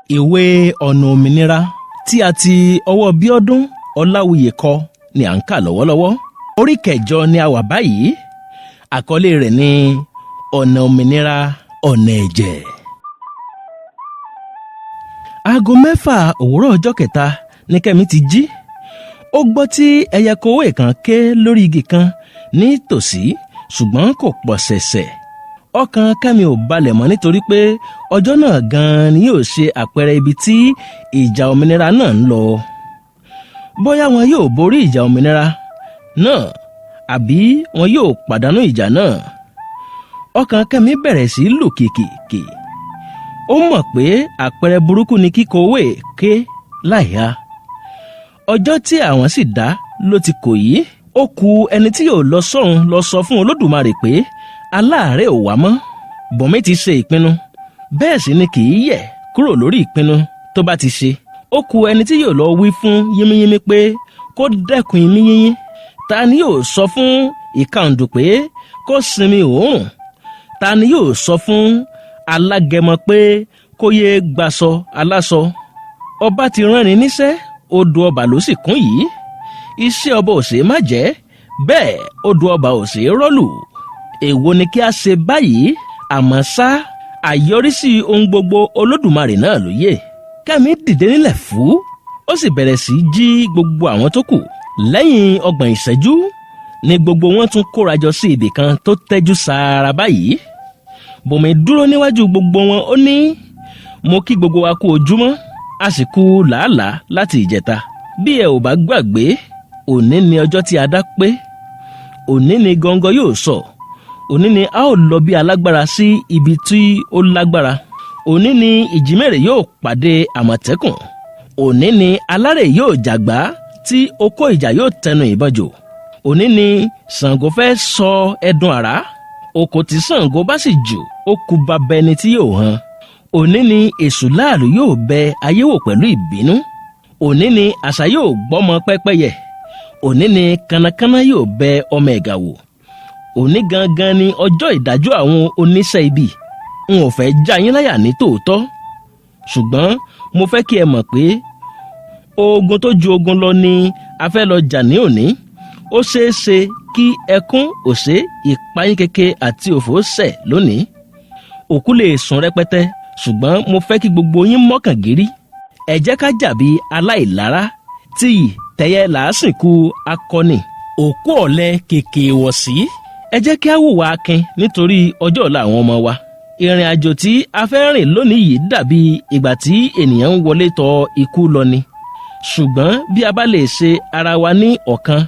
Ìwé Ọna Òmìnira tí a ti ọwọ́ Bíọ́dún Ọláwuyè kọ ni à ń kà lọ́wọ́lọ́wọ́. Orí kẹjọ ni a wà báyìí. Àkọlé rẹ̀ ni Ọna Òmìnira ọ̀nà ẹ̀jẹ̀. Aago 6 òwúrọ̀ ọjọ́ kẹta ní Kẹ́mi ti jí. Ó gbọ́ tí ẹyẹ kowó kan ké lórí igi kan ní tòsí, ṣùgbọ́n kò pọ̀ ṣẹ̀ṣẹ̀. Ọkàn Kẹ́mi ò balẹ̀ mọ́ nítorí pé ọjọ́ náà gan-an ni yóò ṣe àpẹẹrẹ ibi tí ìjà òmìnira náà ń lọ. Bóyá wọn yóò borí ìjà òmìnira náà àbí wọn yóò pàdánù ìjà náà. Ọkàn Kẹ́mi bẹ̀rẹ̀ sí lù kìkìkì. Ó mọ̀ pé àpẹẹrẹ burúkú ni kíkowó ké láìha. Ọjọ́ tí àwọn sì dá ló ti kò yí. Ó kù ẹni tí yóò lọ sọ́run lọ sọ fún Olódùmarè pé aláàárẹ̀ ò wá mọ́. Bọ̀mí ti ṣe ìpinnu, bẹ́ẹ̀ sì ni kì í yẹ̀ kúrò lórí ìpinnu tó bá ti ṣe. Ó kù ẹni tí yóò lọ wí fún yínmíyínmí pé kó dẹ́kun imí yínyín. Ta ni yóò sọ fún ìkàǹdù pé kó sinmi òórùn? Ta ni yóò sọ fún alágẹmọ pé kó yé gbaṣọ aláṣọ? Ọba ti rán ni níṣẹ́, odò ọba ló sì kún yìí. Iṣẹ́ ọba ò ṣe má jẹ́, bẹ́ẹ̀ odò ọba ò ṣe rọ́lù. Èwo ni kí a ṣe báyìí? Àmọ́ ṣá, àyọrísí ohun gbogbo Olódùmarè náà ló yé. Kẹ́mi dìde nílẹ̀ fú, ó sì bẹ̀rẹ̀ sí jí gbogbo àwọn tó kù. Lẹ́yìn 30 ìṣẹ́jú ni gbogbo wọn tún kórajọ sí ibì kan tó tẹ́jú sára báyìí. Bọ̀mí dúró níwájú gbogbo wọn, ó ní, mo kí gbogbo wa kú ojúmọ́, a sì kú làálàá láti ìjẹta. Bí ẹ ò bá gbàgbé, òní ni ọjọ́ tí a dá pé. Òní ni gọ́ngọ́ yóò sọ. Òní ni a ó lọ bí alágbára sí ibi tí ó lágbára. Òní ni ìjímèrè yóò pàdé àmọ̀tẹ́kùn. Òní ni alárè yóò jàgbá tí okó ìjà yóò tẹnu ìbọn jò. Òní ni Ṣàngó fẹ́ sọ ẹdun àrá. Oko tí Ṣàngó bá sì jù, ó kù bàbá ẹni tí yóò hàn. Òní ni èṣù láàlú yóò bẹ ayé wò pẹ̀lú ìbínú. Òní ni àṣà yóò gbọ́mọ pẹ́pẹ́yẹ. Òní ni kánnakánná yóò bẹ ọmọ ẹ̀gà wò. Òní gangan ni ọjọ́ ìdájọ́ àwọn oníṣẹ́ ibi. N ò fẹ́ já yín láyà ní tòótọ́, ṣùgbọ́n mo fẹ́ kí ẹ mọ̀ pé ogun tó ju ogun lọ ni a fẹ́ lọ jà ní òní. Ó ṣeé ṣe kí ẹkún, òṣè, ìpayín keke àti òfò ṣẹ̀ lónìí. Òkú lè sùn rẹpẹtẹ, ṣùgbọ́n mo fẹ́ kí gbogbo yín mọ́kàn gírí. Ẹ jẹ́ ká jà bí aláìlára, tíì tẹ̀yẹ làásìkò akọni. Òkú ọ̀lẹ kèké wọ̀ sí. Ẹ jẹ́ kí a hùwà akin nítorí ọjọ́ ọ̀la àwọn ọmọ wa. Ìrìn àjò tí a fẹ́ rìn lónìí yìí dàbí ìgbà tí ènìyàn ń wọlé tọ ikú lọ ni. Ṣùgbọ́n bí a bá lè ṣe ara wa ní ọ̀kan,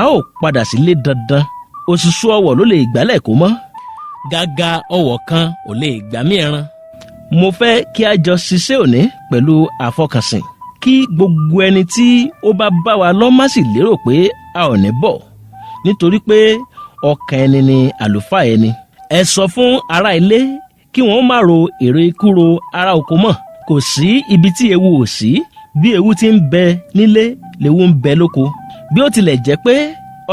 a ó padà sílé dandan. Òṣùṣù ọwọ̀ ló lè gbálẹ̀ kó mọ́. Gàgà ọwọ̀ kan ò lè gbàmí ẹran. Mo fẹ́ kí a jọ ṣiṣẹ́ òní pẹ̀lú àfọkànsìn. Kí gbogbo ẹni tí ó bá bá wa lọ má sì lérò pé a ò ní bọ̀, nítorí pé ọkàn ẹni ni àlùfáà ẹni. Ẹ sọ fún ará ilé kí wọ́n má ro èrè ikú ro ará oko mọ́. Kò sí ibi tí ewu ò sí. Bí ewu ti ń bẹ nílé, lewu ń bẹ lóko. Bí ó tilẹ̀ jẹ́ pé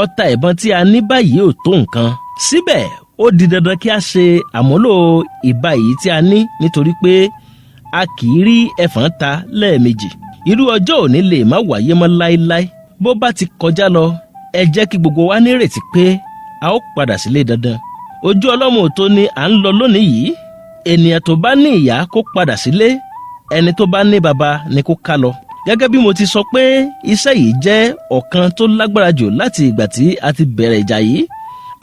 ọta ìbọn tí a ní báyìí ò tó nǹkan, síbẹ̀ ó di dandan kí a ṣe àmúlò ìbá yìí tí a ní, nítorí pé a kì í rí ẹ̀fọn ta lẹ́ẹ̀mejì. Irú ọjọ́ òní lè má wáyé mọ́ láéláé. Bó bá ti kọjá lọ, ẹ jẹ́ kí gbogbo wa nírètí pé a ó padà sílé dandan. Ojú ọlọ́mọ tó ní à ń lọ lónìí yìí. Ènìyàn tó bá ní ìyá kó padà sílé, ẹni tó bá ní baba ni kó ká lọ. Gẹ́gẹ́ bí mo ti sọ pé iṣẹ́ yìí jẹ́ ọ̀kan tó lágbára jù láti ìgbà tí a ti bẹ̀rẹ̀ ìjà yìí.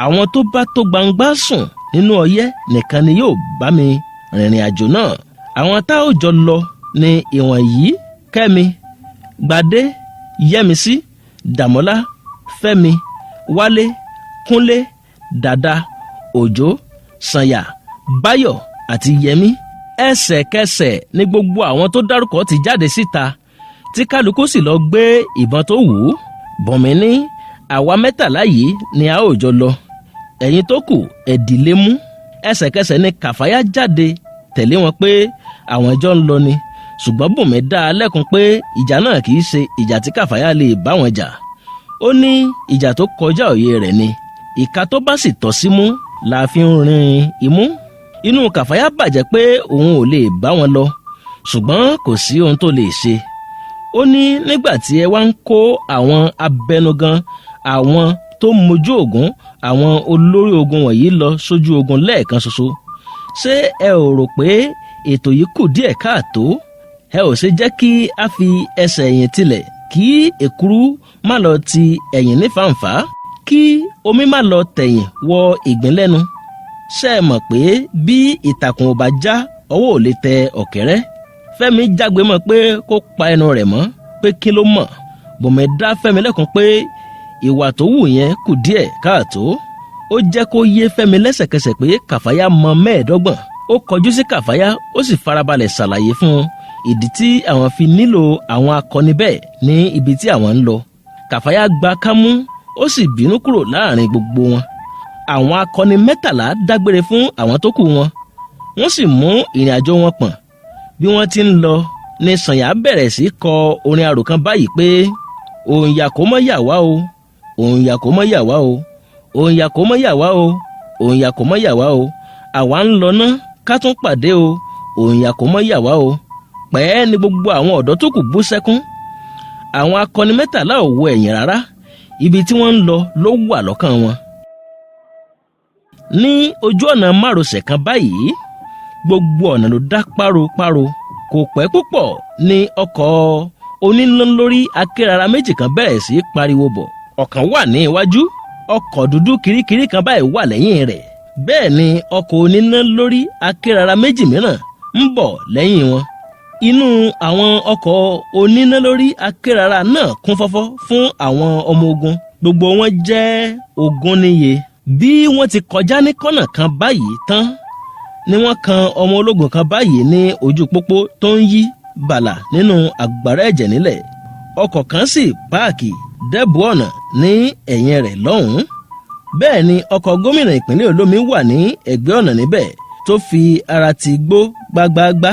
Àwọn tó bá tó gbangba sùn nínú ọyẹ́ nìkan ni yóò bá mi rìnrìn àjò náà. Àwọn tá ò jọ lọ ni ìwọ̀nyí: Kẹ́mi, Gbadé, Yẹ́misí, Dàmọ́lá, Fẹ́mi, Wálé, Kúnlé, Dàda, Òjó, Sànyà, Báyọ̀ àti Yẹmí. Ẹsẹ̀kẹsẹ̀ ni gbogbo àwọn tó dárúkọ ti jáde síta, tí kálukú sì lọ gbé ìbọn tó wù ú. Bọ̀mí ní àwa 13 yìí ni a ó jọ lọ, ẹ̀yin tó kù ẹ dìlé mú. Ẹsẹ̀kẹsẹ̀ ni Kàfáyá jáde tẹ̀lé wọn pé àwọn jọ ń lọ ni. Ṣùgbọ́n Bọ̀mí dá a lẹ́kun pé ìjà náà kì í ṣe ìjà tí Kàfáyá lè bá wọn jà. Ó ní ìjà tó kọjá òye rẹ̀ ni. Ìka tó bá sì tọ́ símú la fi ń rin imú. Inú Kàfáyá bàjẹ́ pé òun ò lè bá wọn lọ, ṣùgbọ́n kò sí ohun tó lè ṣe. Ó ní nígbà tí ẹ wá ń kó àwọn abẹnugan, àwọn tó mojú ogun, àwọn olórí ogun wọ̀nyí lọ sójú ogun lẹ́ẹ̀kan ṣoṣo, ṣé ẹ ò rò pé ètò yìí kù díẹ̀ káàtó? Ẹ ò ṣe jẹ́ kí a fi ẹsẹ̀ ẹ̀yìn tilẹ̀, kí èkúrú má lọ ti ẹ̀yìn ní fàǹfà, kí omi má lọ tẹ̀yìn wọ ìgbín lẹ́nu. Ṣé ẹ mọ̀ pé bí ìtàkùn ò bá já, ọwọ́ ò lè tẹ ọ̀kẹ́rẹ́? Fẹ́mi jágbe mọ́ pé kó pa ẹnu rẹ̀ mọ́, pé kí ló mọ̀. Bùnmi dá Fẹ́mi lẹ́kùn pé ìwà tó wù yẹn kù díẹ̀ káàtó. Ó jẹ́ kó yé Fẹ́mi lẹ́sẹ̀kẹsẹ̀ pé Kàfáyá mọ 25. Ó kọjú sí Kàfáyá, ó sì farabalẹ̀ ṣàlàyé fún un ìdí tí àwọn fi nílò àwọn akọni bẹ́ẹ̀ ní ibi tí àwọn ń lọ. Kàfáyá gba kámú, ó sì bínú kúrò láàrin gbogbo wọn. Àwọn akọni 13 dágbére fún àwọn tó kù wọn, wọ́n sì mú ìrìn àjò wọn pọ̀n. Bí wọ́n ti ń lọ ni Sànyà bẹ̀rẹ̀ sí kọ orin arò kan báyìí pé òǹyà kò mọ́ yà wá o, òǹyà kò mọ́ yà wá o, òǹyà kò mọ́ yà wá o, òǹyà kò mọ́ yà wá o, àwa ń lọ ná ká tún pàdé o, òǹyà kò mọ́ yà wá o. Pẹ́ẹ́ ni gbogbo àwọn ọ̀dọ́ tó kù bú sẹ́kún. Àwọn akọni 13 ò wo ẹ̀yìn rárá, ibi tí wọ́n ń lọ ló wà lọ́kàn wọn. Ní ojú ọ̀nà márosẹ̀ kan báyìí, gbogbo ọ̀nà ló dá páropáro. Kò pẹ́ púpọ̀ ni ọkọ̀ oníná lórí akérara méjì kan bẹ̀rẹ̀ sí pariwo bọ̀. Ọ̀kan wà ní iwájú, ọkọ̀ dúdú kirikiri kan báyìí wà lẹ́yìn rẹ̀. Bẹ́ẹ̀ ni ọkọ̀ oníná lórí akérara méjì mìíràn ń bọ̀ lẹ́yìn wọn. Inú àwọn ọkọ̀ oníná lórí akérara náà kún fọ́fọ́ fún àwọn ọmọ ogun. Gbogbo wọn jẹ́ 20 níye. Bí wọ́n ti kọjá ní kọ́nà kan báyìí tán ni wọ́n kan ọmọ ológun kan báyìí ní ojú pópó tó ń yí bàlà nínú àgbàrá ẹ̀jẹ̀ nílẹ̀. Ọkọ̀ kan sì páàkì dẹ́bù ọ̀nà ní ẹ̀yìn rẹ̀ lọ́hùn-ún. Bẹ́ẹ̀ ni ọkọ̀ gómìnà ìpínlẹ̀ Olómi wà ní ẹ̀gbẹ́ ọ̀nà níbẹ̀ tó fi ara ti gbó gbágbáágbá.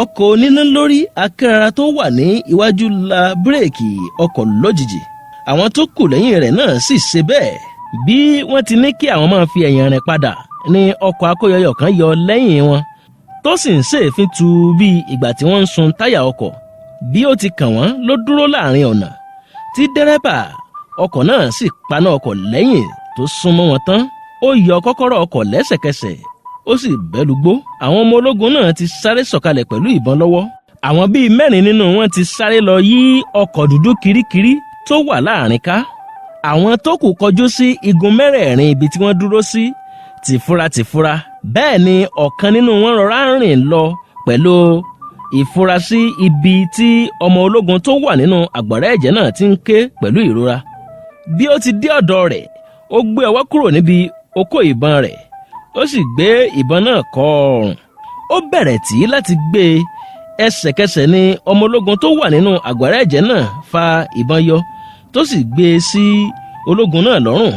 Ọkọ̀ oníná lórí akérara tó wà ní iwájú la bírèkì ọkọ̀ lójijì. Àwọn tó kù lẹ́yìn rẹ̀ náà sì ṣe bẹ́ẹ̀. Bí wọ́n ti ní kí àwọn máa fi ẹ̀yìn rìn padà ni ọkọ̀ akóyọyọ kan yọ lẹ́yìn wọn tó sì ń ṣèéfín tu bí ìgbà tí wọ́n ń sun táyà ọkọ̀. Bí ó ti kàn wọ́n ló dúró láàrin ọ̀nà tí dẹ́rẹ́bà ọkọ̀ náà sì paná ọkọ̀ lẹ́yìn tó súnmọ́ wọn tán. Ó yọ kọ́kọ́rọ́ ọkọ̀ lẹ́sẹ̀kẹsẹ̀, ó sì bẹ́lúgbó. Àwọn ọmọ ológun náà ti sáré sọ̀kalẹ̀ pẹ̀lú ìbọn lọ́wọ́. Àwọn bíi 4 nínú wọn ti sáré lọ yí ọkọ̀ dúdú kirikiri tó wà láàrin ká. Àwọn tó kù kọjú sí igun mẹ́rẹ̀ẹ̀rin ibi tí wọ́n dúró sí tìfura. Bẹ́ẹ̀ ni ọ̀kan nínú wọn rọra rìn lọ pẹ̀lú ìfura sí ibi tí ọmọ ológun tó wà nínú àgbàrá ẹ̀jẹ̀ náà ti ń ké pẹ̀lú ìrora. Bí ó ti dé ọ̀dọ̀ rẹ̀, ó gbé ọwọ́ kúrò níbi okó ìbọn rẹ̀, ó sì gbé ìbọn náà kọ́ ọrùn. Ó bẹ̀rẹ̀ tí láti gbé e. Ẹsẹ̀kẹsẹ̀ ni ọmọ ológun tó wà nínú àgbàrá ẹ̀jẹ̀ náà fa ìbọn yọ tó sì gbé e sí ológun náà lọ́rùn.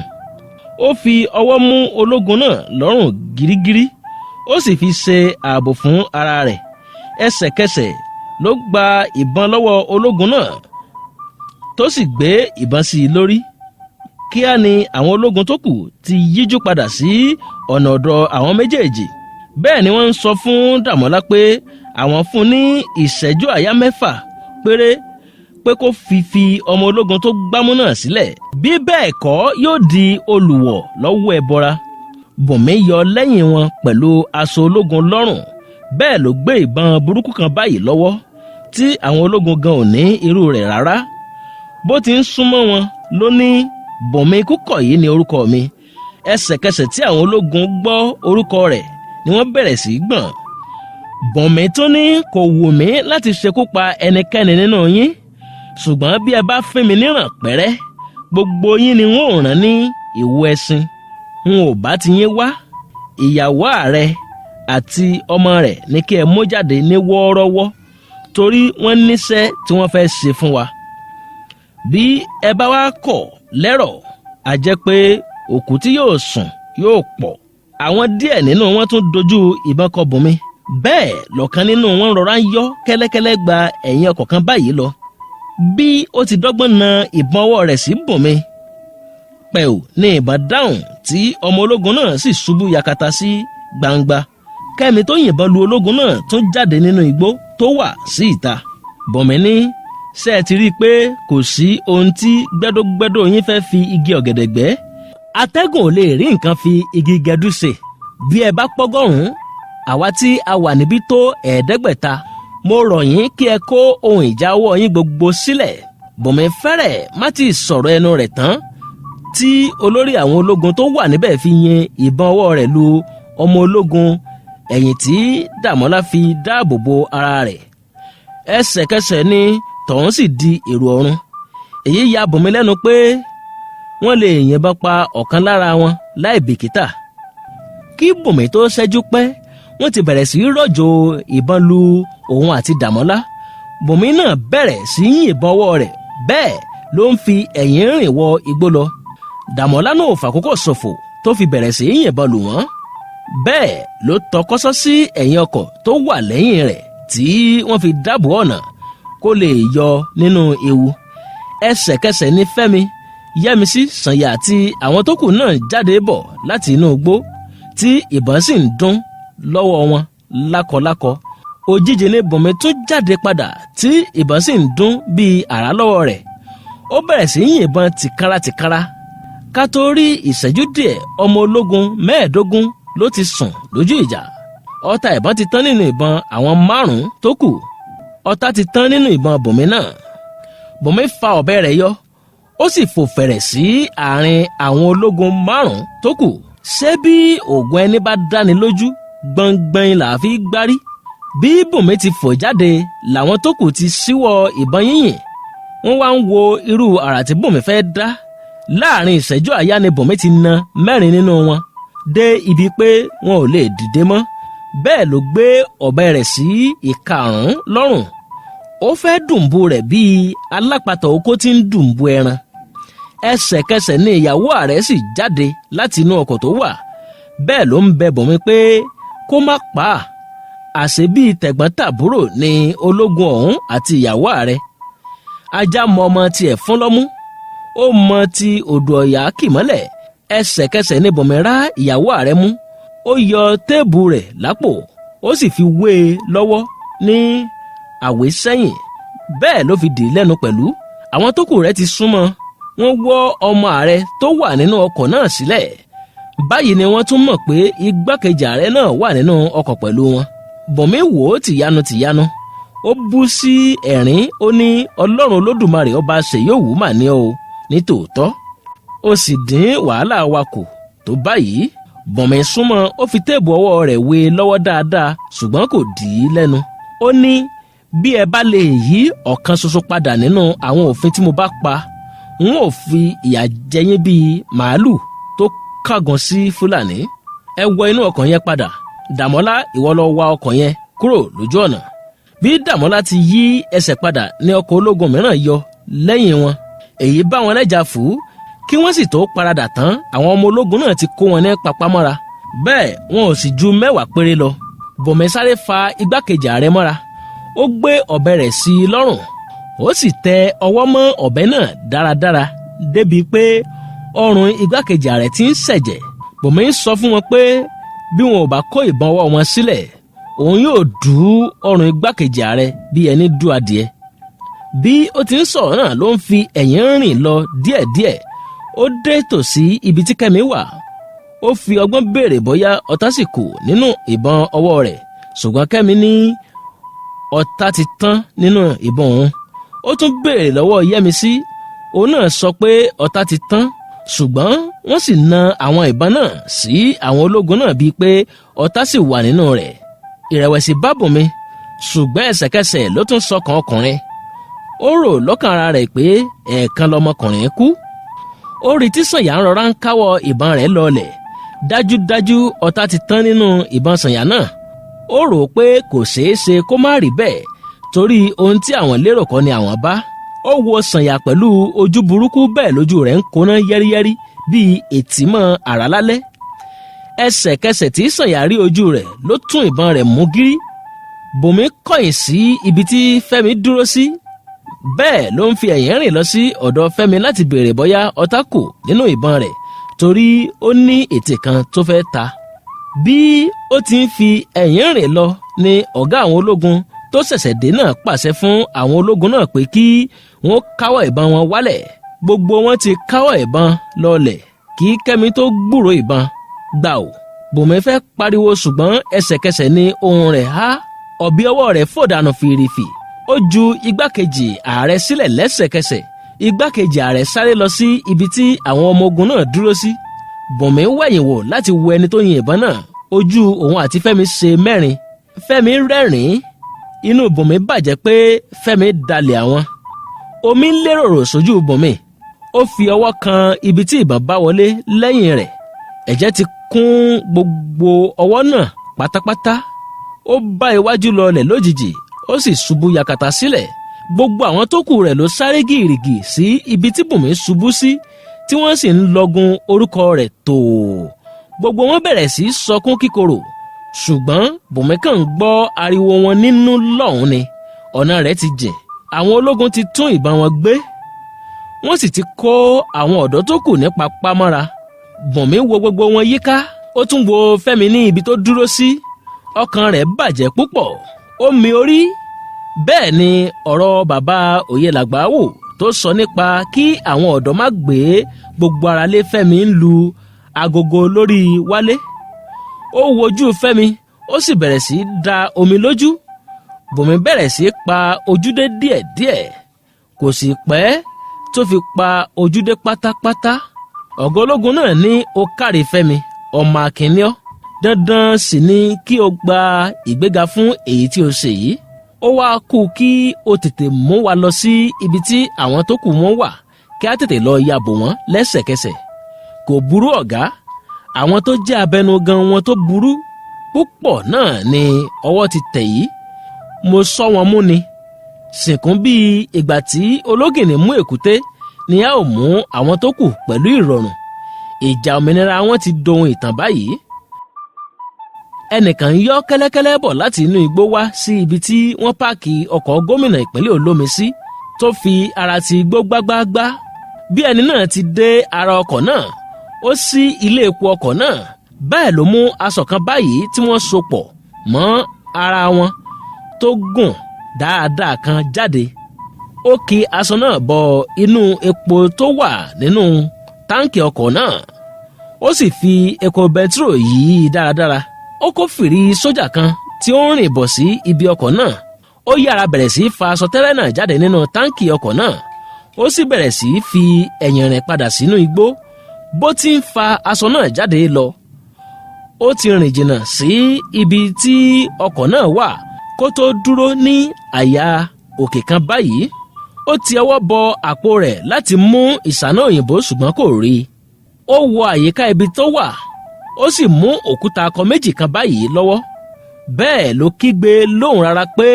Ó fi ọwọ́ mú ológun náà lọ́rùn gírígírí, ó sì fi ṣe ààbò fún ara rẹ̀. Ẹsẹ̀kẹsẹ̀ ló gba ìbọn lọ́wọ́ ológun náà tó sì gbé ìbọn sí i lórí. Kíá ni àwọn ológun tó kù ti yíjú padà sí ọ̀nà ọ̀dọ̀ àwọn méjèèjì. Bẹ́ẹ̀ ni wọ́n ń sọ fún Dàmọ́lá pé àwọn fún ní ìṣẹ́jú àyá 6 péré pé kó fi ọmọ ológun tó gbámú náà sílẹ̀. Bí bẹ́ẹ̀ kọ́ yóò di olùwọ̀ lọ́wọ́ ẹbọra. Bùnmi yọ lẹ́yìn wọn pẹ̀lú aṣọ ológun lọ́rùn. Bẹ́ẹ̀ ló gbé ìbọn burúkú kan báyìí lọ́wọ́ tí àwọn ológun gan ò ní irú rẹ̀ rárá. Bó ti ń súnmọ́ wọn ló ní, Bùnmi Kúkọ̀yí ni orúkọ mi. Ẹsẹ̀kẹsẹ̀ tí àwọn ológun gbọ́ orúkọ rẹ̀ ni wọ́n bẹ̀rẹ̀ sí í gbọ̀n. Bùnmi tó ní kò wù mí láti ṣekú pa ẹnikẹ́ni nínú yín, ṣùgbọ́n bí ẹ bá fín mi níràn pẹ́rẹ́, gbogbo yín ni wọ́n ò rán ní ìwo ẹṣin. N ò bá ti yín wá. Ìyàwó ààrẹ àti ọmọ rẹ̀ ní kí ẹ mú jáde ní wọ́ọ́rọ́wọ́, torí wọ́n níṣẹ́ tí wọ́n fẹ́ ṣe fún wa. Bí ẹ bá wá kọ̀ lẹ́rọ̀, a jẹ́ pé òkú tí yóò sùn yóò pọ̀. Àwọn díẹ̀ nínú wọn tún dojú ìbọn kọ Bùnmi. Bẹ́ẹ̀ lọ̀kan nínú wọn rọra ń yọ́ kẹ́lẹ́kẹ́lẹ́ gba ẹ̀yìn ọkọ̀ kan báyìí lọ. Bí ó ti dọ́gbọ́n na ìbọn ọwọ́ rẹ̀ sí Bùnmi, pẹ̀ù ní ìbọn dáhùn tí ọmọ ológun náà sì ṣubú yakata sí gbangba. Kẹ́mi tó yìnbọn lu ológun náà tún jáde nínú igbó tó wà sí ìta. Bùnmi ní ṣé ẹ ti rí i pé kò sí ohun tí gbẹ́dógbẹ́dó yín fẹ́ fi igi ọ̀gẹ̀dẹ̀ gbẹ́. Atẹ́gùn ò lè rí nǹkan fi igi gẹdú ṣe. Bí ẹ bá pọ́gọ́rùn-ún, àwa tí a wà níbí tó 500. Mo rọ̀ yín kí ẹ kó ohun ìjà ọwọ́ yín gbogbo sílẹ̀. Bùnmi fẹ́rẹ̀ má ti sọ̀rọ̀ ẹnu rẹ̀ tán tí olórí àwọn ológun tó wà níbẹ̀ fi yin ìbọn ọwọ́ rẹ̀ lu ọmọ ológun ẹ̀yìn tí Dàmọ́lá fi dáàbò bo ara rẹ̀. Ẹsẹ̀kẹsẹ̀ ni tọ̀hún sì di èrò ọ̀run. Èyí ya Bùnmi lẹ́nu pé wọ́n lè yìnbọn pa ọ̀kan lára wọn láì bìkítà. Kí Bùnmi tó ṣẹ́jú pẹ́, wọ́n ti bẹ̀rẹ̀ sí í rọ̀jò ìbọn lu òun àti Dàmọ́lá. Bùnmi náà bẹ̀rẹ̀ sí í yìnbọn ọwọ́ rẹ̀, bẹ́ẹ̀ ló ń fi ẹ̀yìn rìn wọ igbó lọ. Dàmọ́lá náà ò fàkókò ṣòfò tó fi bẹ̀rẹ̀ sí í yìnbọn lù wọ́n. Bẹ́ẹ̀ ló tọkọ́sọ́ sí ẹ̀yìn ọkọ̀ tó wà lẹ́yìn rẹ̀ tí wọ́n fi dáàbò ọ̀nà kó lè yọ nínú ewu. Ẹsẹ̀kẹsẹ̀ ní Fẹ́mi, Yẹ́misí, Sànyà àti àwọn tó kù náà jáde bọ̀ láti inú igbó tí ìbọn sì ń dún lọ́wọ́ wọn lákọlákọ. Òjijì ni Bùnmi tún jáde padà tí ìbọn sì ń dún bíi àrá lọ́wọ́ rẹ̀. Ó bẹ̀rẹ̀ sí í yìnbọn tìkára. Ká tó rí ìṣẹ́jú díẹ̀, ọmọ ológun 15 ló ti sùn lójú ìjà. Ọta ìbọn ti tán nínú ìbọn àwọn 5 tó kù. Ọta ti tán nínú ìbọn Bùnmi náà. Bùnmi fa ọ̀bẹ rẹ̀ yọ, ó sì fò fẹ̀rẹ̀ sí àárín àwọn ológun 5 tó kù. Ṣé bí ògùn ẹni bá dáni lójú, gbọ̀ngbọ̀n là fi gbárí. Bí Bùnmi ti fò jáde làwọn tó kù ti ṣíwọ́ ìbọn yínyìn. Wọ́n wá ń wo irú àrà tí Bùnmi fẹ́ dá. Láàrin ìṣẹ́jú àyá ni Bùnmi ti na 4 nínú wọn dé ibi pé wọn ò lè dìde mọ́. Bẹ́ẹ̀ ló gbé ọ̀bẹ rẹ̀ sí ìkarùn-ún lọ́rùn. Ó fẹ́ dùnbù rẹ̀ bíi alápatà oko tí ń dùnbù ẹran. Ẹsẹ̀kẹsẹ̀ ni ìyàwó ààrẹ sì jáde láti inú ọkọ̀ tó wà. Bẹ́ẹ̀ ló ń bẹ Bùnmi pé kó má pa á. Àṣé bíi tẹ̀gbọ́n-tàbúrò ni ológun ọ̀hún àti ìyàwó ààrẹ. Ajá mọ ọmọ tiẹ̀ fún lọ́mú, ó mọ ti odò ọ̀yà kì mọ́lẹ̀. Ẹsẹ̀kẹsẹ̀ ni Bùnmi rá ìyàwó ààrẹ mú. Ó yọ téèbù rẹ̀ lápò, ó sì fi wé e lọ́wọ́ ní àwésẹ́yìn. Bẹ́ẹ̀ ló fi dì í lẹ́nu pẹ̀lú. Àwọn tó kù rẹ̀ ti súnmọ́. Wọ́n wọ́ ọmọ ààrẹ tó wà nínú ọkọ̀ náà sílẹ̀. Báyìí ni wọ́n tún mọ̀ pé igbákejì ààrẹ náà wà nínú ọkọ̀ pẹ̀lú wọn. Bùnmi wò ó tìyanu. Ó bú sí ẹ̀rín, ó ní Ọlọ́run Olódùmarè ọba ṣèyóòwú mà ní o ní tòótọ́. Ó sì dín wàhálà wa kù tó báyìí. Bùnmi súnmọ́, ó fi téèbù ọwọ́ rẹ̀ wé e lọ́wọ́ dáadáa, ṣùgbọ́n kò dì í lẹ́nu. Ó ní bí ẹ bá lè yí ọ̀kan ṣoṣo padà nínú àwọn òfin tí mo bá pa, n ó fi ìyà jẹ yín bíi màálù tó kángan sí Fúlàní. Ẹ wọ inú ọkọ̀ yẹn padà. Dàmọ́lá, ìwọ lọ wa ọkọ̀ yẹn kúrò lójú ọ̀nà. Bí Dàmọ́lá ti yí ẹsẹ̀ padà ní ọkọ̀ ológun mìíràn yọ lẹ́yìn wọn. Èyí bá wọn lẹ́jà fú. Kí wọ́n sì tó paradà tán, àwọn ọmọ ológun náà ti kó wọn ní papámọ́ra. Bẹ́ẹ̀ wọn ò sì ju 10 péré lọ. Bùnmi sáré fa igbákejì ààrẹ mọ́ra. Ó gbé ọ̀bẹ rẹ̀ sí i lọ́rùn. Ó sì tẹ ọwọ́ mọ́ ọ̀bẹ náà dáradára débi pé ọrùn igbákejì ààrẹ ti ń ṣẹ̀jẹ̀. Bùnmi sọ fún wọn pé bí wọn ò bá kó ìbọn ọwọ́ wọn sílẹ̀, òun yóò dú ọrùn igbákejì ààrẹ bí ẹni dú adìẹ. Bí ó ti ń sọ̀rọ̀ náà ló ń fi ẹ̀yìn rìn lọ díẹ̀díẹ̀. Ó dé tòsí ibi tí Kẹ́mi wà. Ó fi ọgbọ́n béèrè bóyá ọ̀tá sì kù nínú ìbọn ọwọ́ rẹ̀, ṣùgbọ́n Kẹ́mi ní ọ̀tá ti tán nínú ìbọn òun. Ó tún béèrè lọ́wọ́ Yẹ́misí, òun náà sọ pé ọ̀tá ti tán, ṣùgbọ́n wọ́n sì na àwọn ìbọn náà sí àwọn ológun náà bíi pé ọ̀tá sì wà nínú rẹ̀. Ìrẹ̀wẹ̀sì bá Bùnmi, ṣùgbọ́n ẹsẹ̀kẹsẹ̀ ló tún sọkàn ọkùnrin. Ó rò lọ́kàn ara rẹ̀ pé ẹ̀ẹ̀kan lọmọkùnrin kú. Ó rí tí Sànyà ń rọra ń káwọ́ ìbọn rẹ̀ lọlẹ̀. Dájúdájú ọ̀tá ti tán nínú ìbọn Sànyà náà. Ó rò pé kò ṣeé ṣe kó má rí bẹ́ẹ̀, torí ohun tí àwọn lérò kọ́ ni àwọn bá. Ó wo Sànyà pẹ̀lú ojú burúkú, bẹ́ẹ̀ lójú rẹ̀ ń kóná yẹ́rìyẹ́rì bíi ètímọ̀ àrá lálẹ́. Ẹsẹ̀kẹsẹ̀ tí Sànyà rí ojú rẹ̀ ló tún ìbọn rẹ̀ mú gírí. Bùnmi kọ̀yìn sí ibi tí Fẹ́mi dúró sí. Bẹ́ẹ̀ ló ń fi ẹ̀yìn rìn lọ sí ọ̀dọ̀ Fẹ́mi láti béèrè bóyá ọ̀tá kù nínú ìbọn rẹ̀, torí ó ní ètè kan tó fẹ́ ta. Bí ó ti ń fi ẹ̀yìn rìn lọ ni ọ̀gá àwọn ológun tó ṣẹ̀ṣẹ̀ dé náà pàṣẹ fún àwọn ológun náà pé kí wọ́n káwọ́ ìbọn wọn wálẹ̀. Gbogbo wọn ti káwọ́ ìbọn lọlẹ̀ kí Kẹ́mi tó gbúròó ìbọn. Gbàù, Bùnmi fẹ́ pariwo ṣùgbọ́n ẹsẹ̀kẹsẹ̀ ni ohùn rẹ̀ há. Ọ̀bí ọwọ́ rẹ̀ fò dànù fìrìfì. Ó ju igbákejì ààrẹ sílẹ̀ lẹ́sẹ̀kẹsẹ̀. Igbákejì ààrẹ sáré lọ sí ibi tí àwọn ọmọ ogun náà dúró sí. Bùnmi wẹ̀yìn wò láti wo ẹni tó yin ìbọn náà. Ojú òun àti Fẹ́mi ṣe mẹ́rin. Fẹ́mi rẹ́rìn-ín. Inú Bùnmi bàjẹ́ pé Fẹ́mi dalẹ̀ àwọn. Omi ń léròrò sójú Bùnmi. Ó fi ọwọ́ kan ibi tí ìbọn bá wọlé lẹ́yìn rẹ̀. Ẹ̀jẹ̀ ti kún gbogbo ọwọ́ náà pátápátá. Ó bá iwájú lọlẹ̀ lójijì, ó sì ṣubú yakata sílẹ̀. Gbogbo àwọn tó kù rẹ̀ ló sáré gìrìgì sí ibi tí Bùnmi ṣubú sí, tí wọ́n sì ń lọgun orúkọ rẹ̀ tòò. Gbogbo wọn bẹ̀rẹ̀ sí sọkún kíkorò, ṣùgbọ́n Bùnmi kàn ń gbọ́ ariwo wọn nínú lọ́hùn ni. Ọ̀nà rẹ̀ ti jìn. Àwọn ológun ti tún ìbọn wọn gbé. Wọ́n sì ti kó àwọn ọ̀dọ́ tó kù ní papámọ́ra. Bùnmi wo gbogbo wọn yíká. Ó tún wo Fẹ́mi ní ibi tó dúró sí. Ọkàn rẹ̀ bàjẹ́ púpọ̀. Ó mi orí. Bẹ́ẹ̀ ni ọ̀rọ̀ bàbá Oyèlàgbàwò tó sọ nípa kí àwọn ọ̀dọ́ má gbé gbogbo ara lé Fẹ́mi ń lu agogo lórí wálé. Ó wojú Fẹ́mi, ó sì bẹ̀rẹ̀ sí da omi lójú. Bùnmi bẹ̀rẹ̀ sí pa ojúdé díẹ̀díẹ̀. Kò sì pẹ́ tó fi pa ojúdé pátápátá. Ọ̀gá ológun náà ní ó kárí Fẹ́mi, ọmọ akínníọ́. Dandan sì ni kí o gba ìgbéga fún èyí tí o ṣe yìí. Ó wá kú kí o tètè mú wa lọ sí ibi tí àwọn tó kù wọn wà, kí a tètè lọ ya bò wọ́n lẹ́sẹ̀kẹsẹ̀. Kò burú ọ̀gá. Àwọn tó jẹ́ abẹnugan wọn tó burú púpọ̀ náà ni ọwọ́ ti tẹ̀ yìí. Mo sọ wọn mú ni. Sìnkún bíi ìgbà tí ológìnní mú èkúté ni a ó mú àwọn tó kù pẹ̀lú ìrọ̀rùn. Ìjà òmìnira wọn ti dohun ìtàn báyìí. Ẹnìkan yọ kẹ́lẹ́kẹ́lẹ́ bọ̀ láti inú igbó wá sí ibi tí wọ́n páàkì ọkọ̀ gómìnà ìpínlẹ̀ Olómi sí, tó fi ara ti igbó gbágbáágbá. Bí ẹni náà ti dé ara ọkọ̀ náà, ó ṣí ilé epo ọkọ̀ náà. Bẹ́ẹ̀ ló mú aṣọ kan báyìí tí wọ́n so pọ̀ mọ́ ara wọn tó gùn dáadáa kan jáde. Ó ki aṣọ náà bọ inú epo tó wà nínú táǹkì ọkọ̀ náà. Ó sì fi epo bẹtiró yìí dáradára. Ó kó fìrí sójà kan tí ó ń rìn bọ̀ sí ibi ọkọ̀ náà. Ó yára bẹ̀rẹ̀ sí fa aṣọ tẹ́lẹ̀ náà jáde nínú táǹkì ọkọ̀ náà. Ó sì bẹ̀rẹ̀ sí fi ẹ̀yìn rẹ̀ padà sínú igbó. Bó ti ń fa aṣọ náà jáde lọ, ó ti rìn jìnnà sí ibi tí ọkọ̀ náà wà kó tó dúró ní àyà òkè kan báyìí. Ó ti ọwọ́ bọ àpò rẹ̀ láti mú ìṣáná òyìnbó ṣùgbọ́n kò rí i. Ó wo àyíká ibi tó wà. Ó sì mú òkúta akọ méjì kan báyìí lọ́wọ́. Bẹ́ẹ̀ ló kígbe lóhùn rárá pé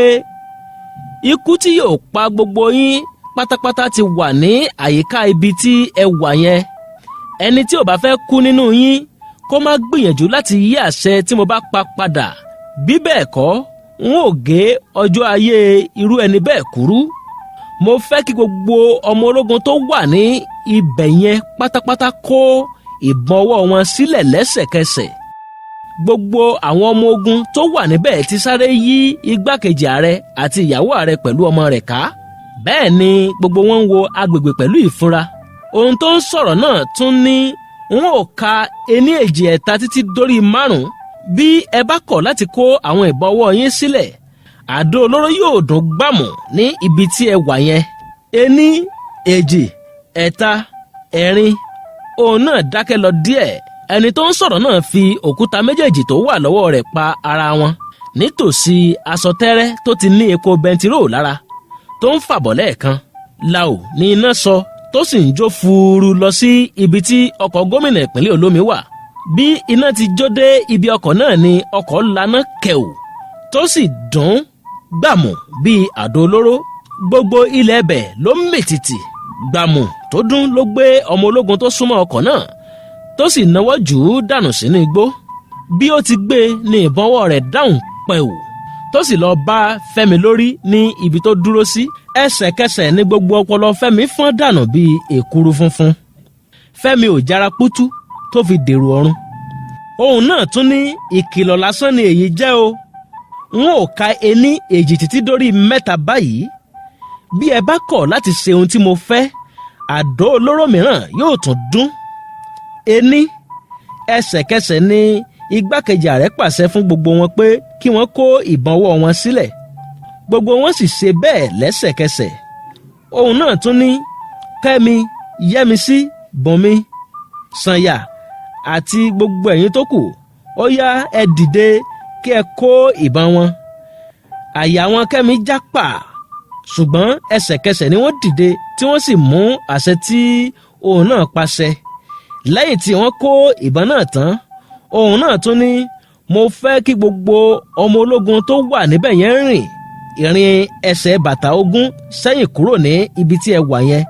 ikú tí yóò pa gbogbo yín pátápátá ti wà ní àyíká ibi tí ẹ wà yẹn. Ẹni tí ò bá fẹ́ kú nínú yín kó má gbìyànjú láti yí àṣẹ tí mo bá pa padà. Bí bẹ́ẹ̀ kọ́, n ó gé ọjọ́ ayé irú ẹni bẹ́ẹ̀ kúrú. Mo fẹ́ kí gbogbo ọmọ ológun tó wà ní ibẹ̀ yẹn pátápátá kó ìbọn ọwọ́ wọn sílẹ̀ lẹ́sẹ̀kẹsẹ̀. Gbogbo àwọn ọmọ ogun tó wà níbẹ̀ ti sáré yí igbákejì ààrẹ àti ìyàwó ààrẹ pẹ̀lú ọmọ rẹ̀ ká. Bẹ́ẹ̀ ni gbogbo wọn ń wo agbègbè pẹ̀lú ìfura. Ohun tó ń sọ̀rọ̀ náà tún ní n ó ka 1 2 3 títí dórí 5. Bí ẹ bá kọ̀ láti kó àwọn ìbọn ọwọ́ yín sílẹ̀, àdó olóró yóò dún gbàmù ní ibi tí ẹ wà yẹn. 1 2 3 4. Òun náà dákẹ́ lọ díẹ̀. Ẹni tó ń sọ̀rọ̀ náà fi òkúta méjèèjì tó wà lọ́wọ́ rẹ̀ pa ara wọn nítòsí aṣọ tẹ́rẹ́ tó ti ní epo bẹntiró lára tó ń fàbọ̀ lẹ́ẹ̀kan. Láò ní iná sọ tó sì ń jó fuuru lọ sí ibi tí ọkọ̀ gómìnà ìpínlẹ̀ Olómi wà. Bí iná ti jó dé ibi ọkọ̀ náà ni ọkọ̀ laná kẹ̀ù tó sì dún gbàmù bíi àdó olóró. Gbogbo ilẹ̀ ẹbẹ̀ ló mìtìtì. Gbàmù tó dún ló gbé ọmọ ológun tó súnmọ́ ọkọ̀ náà tó sì náwó jù ú dànù sínú igbó. Bí ó ti gbé ní ìbọn ọwọ́ rẹ̀ dáhùn pẹ̀wù tó sì lọ bá Fẹ́mi lórí ní ibi tó dúró sí. Ẹsẹ̀kẹsẹ̀ ní gbogbo ọpọlọ Fẹ́mi fọ́n dànù bíi èkuru funfun. Fẹ́mi ò jára pútú tó fi dèrò ọ̀run. Òun náà tún ní ìkìlọ̀ lásán ni èyí jẹ́ o. n ó ka ení èjì títí dórí mẹ́ta báyìí. Bí ẹ bá kọ̀ láti ṣe ohun tí mo fẹ́, àdó olóró mìíràn yóò tún dún. Ení, ẹsẹ̀kẹsẹ̀ ni igbákejì ààrẹ pàṣẹ fún gbogbo wọn pé kí wọ́n kó ìbọn ọwọ́ wọn sílẹ̀. Gbogbo wọn sì ṣe bẹ́ẹ̀ lẹ́sẹ̀kẹsẹ̀. Ohùn náà tún ní, Kẹ́mi, Yẹ́misí, Bùnmi, Sànyà àti gbogbo ẹ̀yin tó kù, ó yá ẹ dìde kí ẹ kó ìbọn wọn. Àyà wọn Kẹ́mi já pà, ṣùgbọ́n ẹsẹ̀kẹsẹ̀ ni wọ́n dìde tí wọ́n sì mú àṣẹ tí ohùn náà pàṣẹ. Lẹ́yìn tí wọ́n kó ìbọn náà tán, ohùn náà tún ní, mo fẹ́ kí gbogbo ọmọ ológun tó wà níbẹ̀ yẹn rìn ìrìn ẹsẹ̀ bàtà 20 sẹ́yìn kúrò ní ibi tí ẹ wà yẹn.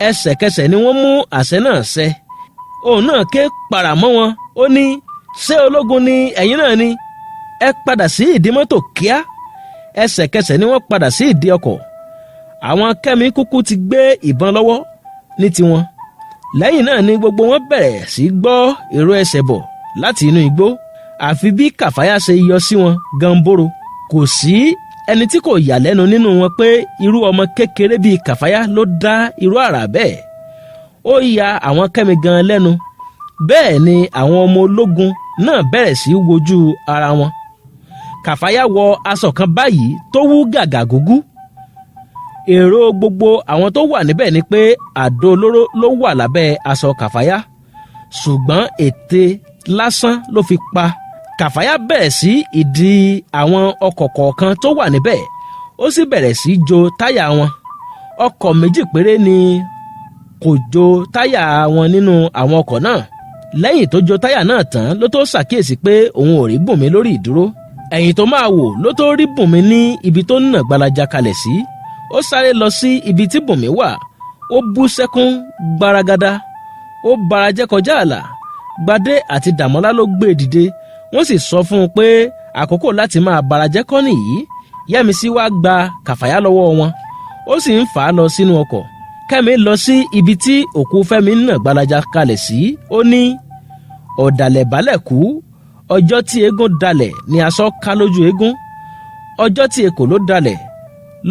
Ẹsẹ̀kẹsẹ̀ ni wọ́n mú àṣẹ náà ṣẹ. Ohùn náà ké para mọ́ wọn, ó ní, ṣé ológun ni ẹ̀yin náà ni? Ẹ padà sí ìdí mọ́tò kíá. Ẹsẹ̀kẹsẹ̀ ni wọ́n padà sí ìdí ọkọ̀. Àwọn Kẹ́mi kúkú ti gbé ìbọn lọ́wọ́ ní tiwọn. Lẹ́yìn náà ni gbogbo wọn bẹ̀rẹ̀ sí gbọ́ ìró ẹsẹ̀ bọ̀ láti inú igbó. Àfi bí Kàfáyá ṣe yọ sí wọn gamboro. Kò sí ẹni tí kò yà lẹ́nu nínú wọn pé irú ọmọ kékeré bíi Kàfáyá ló dá irú àrà bẹ́ẹ̀. Ó ya àwọn Kẹ́mi gan lẹ́nu. Bẹ́ẹ̀ ni àwọn ọmọ ológun náà bẹ̀rẹ̀ sí wojú ara wọn. Kàfáyá wọ aṣọ kan báyìí tó wú gàgà gúgú. Èrò gbogbo àwọn tó wà níbẹ̀ ni pé àdó olóró ló wà lábẹ́ aṣọ Kàfáyá, ṣùgbọ́n ète lásán ló fi pa. Kàfáyá bẹ̀rẹ̀ sí ìdí àwọn ọkọ̀ kọ̀ọ̀kan tó wà níbẹ̀, ó sì bẹ̀rẹ̀ sí jó táyà wọn. Ọkọ̀ méjì péré ni kò jó táyà wọn nínú àwọn ọkọ̀ náà. Lẹ́yìn tó jó táyà náà tán ló tó ṣàkíyèsí pé òun ò rí Bùnmi lórí ìdúró. Ẹ̀yìn tó máa wò ló tó rí Bùnmi ní ibi tó nà gbalaja kalẹ̀ sí. Ó sáré lọ sí ibi tí Bùnmi wà. Ó bú sẹ́kún gbaragada. Ó barajẹ́ kọjá ààlà. Gbadé àti Dàmọ́lá ló gbé dìde. Wọ́n sì sọ fún un pé àkókò láti máa barajẹ́ kọ́ nìyí. Yẹ́misí wá gba Kàfáyá lọ́wọ́ wọn. Ó sì ń fà á lọ sínú ọkọ̀. Kẹ́mi lọ sí ibi tí òkú Fẹ́mi nà gbalaja kalẹ̀ sí. Ó ní, ọ̀dàlẹ̀ balẹ̀ kú. Ọjọ́ tí eégún dalẹ̀ ni aṣọ ká lójú eégún. Ọjọ́ tí ekò ló dalẹ̀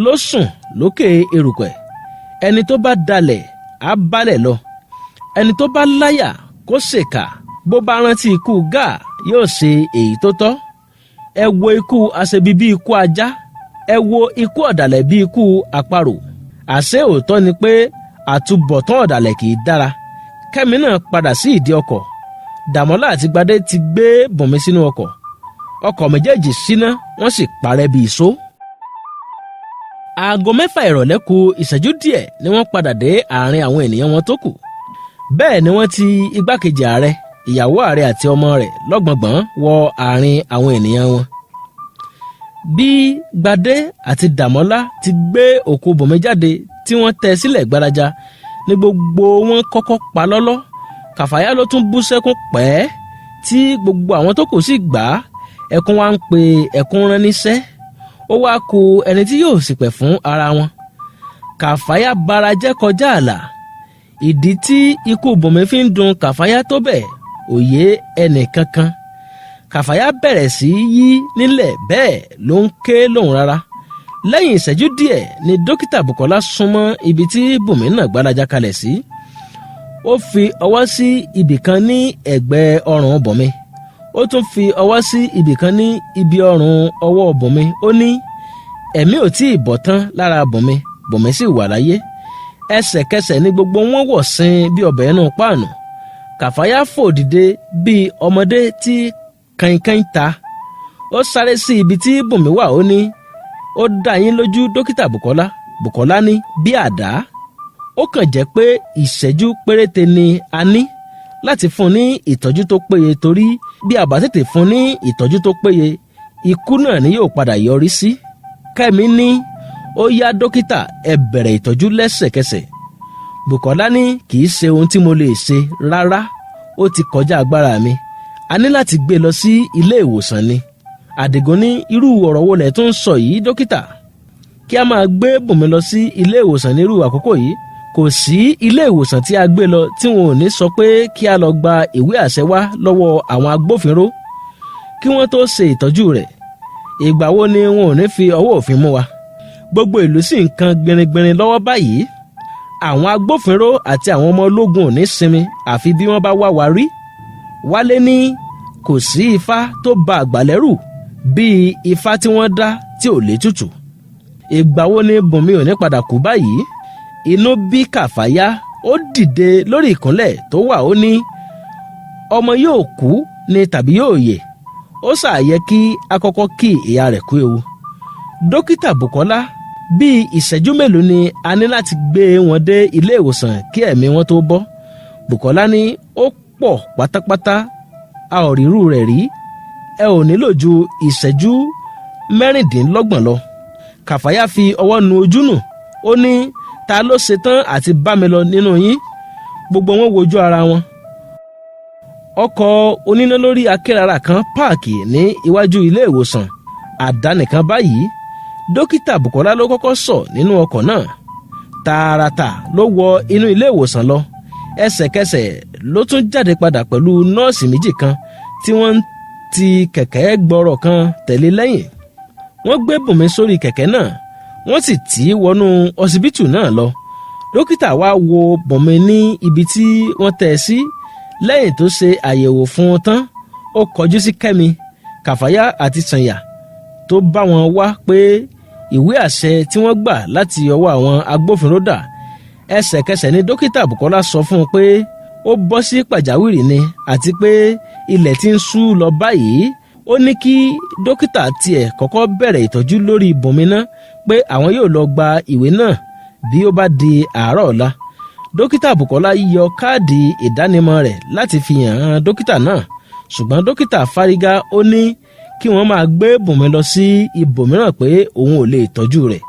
ló sùn lókè erùpẹ̀. Ẹni tó bá dalẹ̀ á balẹ̀ lọ. Ẹni tó bá láyà kó ṣèkà. Bó bá rántí ikú Gáà yóò ṣe èyí tó tọ́. Ẹ wo ikú aṣebi bí ikú ajá. Ẹ wo ikú ọ̀dàlẹ̀ bí ikú àparò. Àṣé òótọ́ ni pé àtúbọ̀tán ọ̀dàlẹ̀ kì í dára. Kẹ́mi náà padà sí ìdí ọkọ̀. Dàmọ́lá àti Gbadé ti gbé Bùnmi sínú ọkọ̀. Ọkọ̀ méjèèjì síná, wọ́n sì parẹ́ bí ìṣó. Aago 6 ìrọ̀lẹ́ kù ìṣẹ́jú díẹ̀ ni wọ́n padà dé àárín àwọn ènìyàn wọn tó kù. Bẹ́ẹ̀ ni wọ́n ti igbákejì ààrẹ, ìyàwó ààrẹ àti ọmọ rẹ̀ lọ́gbọ̀ngbọ̀n wọ àárín àwọn ènìyàn wọn. Bí Gbadé àti Dàmọ́lá ti gbé òkú Bùnmi jáde tí wọ́n tẹ́ sílẹ̀ gbalaja ni gbogbo wọn kọ́kọ́ pa lọ́lọ́. Kàfáyá ló tún bú sẹ́kún pẹ́ tí gbogbo àwọn tó kù sì gbà á. Ẹkún wa ń pe ẹkún rán níṣẹ́. Ó wá kù ẹni tí yóò ṣìpẹ̀ fún ara wọn. Kàfáyá barajẹ́ kọjá ààlà. Ìdí tí ikú Bùnmi fi ń dùn Kàfáyá tó bẹ́ẹ̀ òye ẹnì kankan. Kàfáyá bẹ̀rẹ̀ sí yí nílẹ̀ bẹ́ẹ̀ ló ń ké lóhùn rárá. Lẹ́yìn ìṣẹ́jú díẹ̀ ni dókítà Bùkọ́lá súnmọ́ ibi tí Bùnmi náà gbalaja kalẹ̀ sí. Ó fi ọwọ́ sí ibìkan ní ẹ̀gbẹ́ ọrùn Bùnmi. Ó tún fi ọwọ́ sí ibìkan ní ibi ọrùn ọwọ́ Bùnmi. Ó ní, ẹ̀mí ò tí ì bọ́ tán lára Bùnmi. Bùnmi sì wà láyé. Ẹsẹ̀kẹsẹ̀ ni gbogbo wọn wọ̀ sin bí ọbẹ̀ inú páànù. Kàfáyá fò dìde bí ọmọdé tí kankan ta. Ó sáré sí ibi tí Bùnmi wà. Ó ní, ó dá yín lójú dókítà Bùkọ́lá? Bùkọ́lá ní, bí àdá. Ó kàn jẹ́ pé ìṣẹ́jú péréte ni a ní láti fún ní ìtọ́jú tó péye, torí bí a bá tètè fún ní ìtọ́jú tó péye, ikú náà ni yóò padà yọrí sí. Kẹ́mi ní, ó yá dókítà, ẹ bẹ̀rẹ̀ ìtọ́jú lẹ́sẹ̀kẹsẹ̀. Bùkọ́lá ní, kì í ṣe ohun tí mo lè ṣe rárá, ó ti kọjá agbára mi. A ní láti gbé lọ sí ilé ìwòsàn ni. Àdìgún ní, irú ọ̀rọ̀ wo lẹ̀ tó ń sọ yìí dókítà? Kí a máa gbé Bùnmi lọ sí ilé ìwòsàn nírú àkókò yìí? Kò sí ilé ìwòsàn tí a gbé lọ tí wọn ò ní sọ pé kí a lọ gba ìwé àṣẹ wá lọ́wọ́ àwọn agbófinró kí wọ́n tó ṣe ìtọ́jú rẹ̀. ìgbà wo ni wọn ò ní fi ọwọ́ òfin mú wa? Gbogbo ìlú sì ń kan gbìnrín-gbìnrín lọ́wọ́ báyìí. Àwọn agbófinró àti àwọn ọmọ ológun ò ní sinmi àfi bí wọ́n bá wá wa rí. Wálé ní kò sí ifá tó ba àgbàlẹ́rù bíi ifá tí wọ́n dá tí ò létùtù. Ìgbà wo ni Bùnmi ò ní padà kú báyìí? Inú bí Kàfáyá, ó dìde lórí ìkúnlẹ̀ tó wà, ó ní ọmọ yóò kú ni tàbí yóò yè. Ó ṣàyẹ kí akọ́kọ́ kí ìyá rẹ̀ kú ewu. Dókítà Bùkọ́lá, bíi ìṣẹ́jú mélòó ni a ní láti gbé wọn dé ilé ìwòsàn kí ẹ̀mí wọn tó bọ́? Bùkọ́lá ní ó pọ̀ pátápátá, a ò rírú rẹ̀ rí. Ẹ ò nílò ju ìṣẹ́jú 26 lọ. Kàfáyá fi ọwọ́ nu ojú nù, ó ní ta ló ṣetán àti bá mi lọ nínú yín? Gbogbo wọn wojú ara wọn. Ọkọ̀ oníná lórí akérara kan páàkì ní iwájú ilé ìwòsàn àdánìkan báyìí. Dókítà Bùkọ́lá ló kọ́kọ́ sọ̀ nínú ọkọ̀ náà. Tààràtà ló wọ inú ilé ìwòsàn lọ. Ẹsẹ̀kẹsẹ̀ ló tún jáde padà pẹ̀lú nọ́ọ̀sì méjì kan tí wọ́n ti kẹ̀kẹ́ gbọ́rọ̀ kan tẹ̀lé lẹ́yìn. Wọ́n gbé Bùnmi sórí kẹ̀kẹ́ náà, wọ́n sì tì í wọnú ọsibítù náà lọ. Dókítà wá wo Bùnmi ní ibi tí wọ́n tẹ́ ẹ sí. Lẹ́yìn tó ṣe àyẹ̀wò fún un tán, ó kọjú sí Kẹ́mi, Kàfáyá àti Sànyà tó bá wọn wá pé ìwé àṣẹ tí wọ́n gbà láti ọwọ́ àwọn agbófinró dà. Ẹsẹ̀kẹsẹ̀ ni dókítà Bùkọ́lá sọ fún un pé ó bọ́ sí pàjáwìrì ni àti pé ilẹ̀ ti ń ṣú lọ báyìí. Ó ní kí dókítà tiẹ̀ kọ́kọ́ bẹ̀rẹ̀ ìtọ́jú lórí Bùnmi náà, pé àwọn yóò lọ gba ìwé náà bí ó bá di àárọ̀ ọ̀la. Dókítà Bùkọ́lá yọ káàdì ìdánimọ̀ rẹ̀ láti fi hàn dókítà náà, ṣùgbọ́n dókítà fárígá, ó ní kí wọ́n máa gbé Bùnmi lọ sí ibòmíràn pé òun ò lè tọ́jú rẹ̀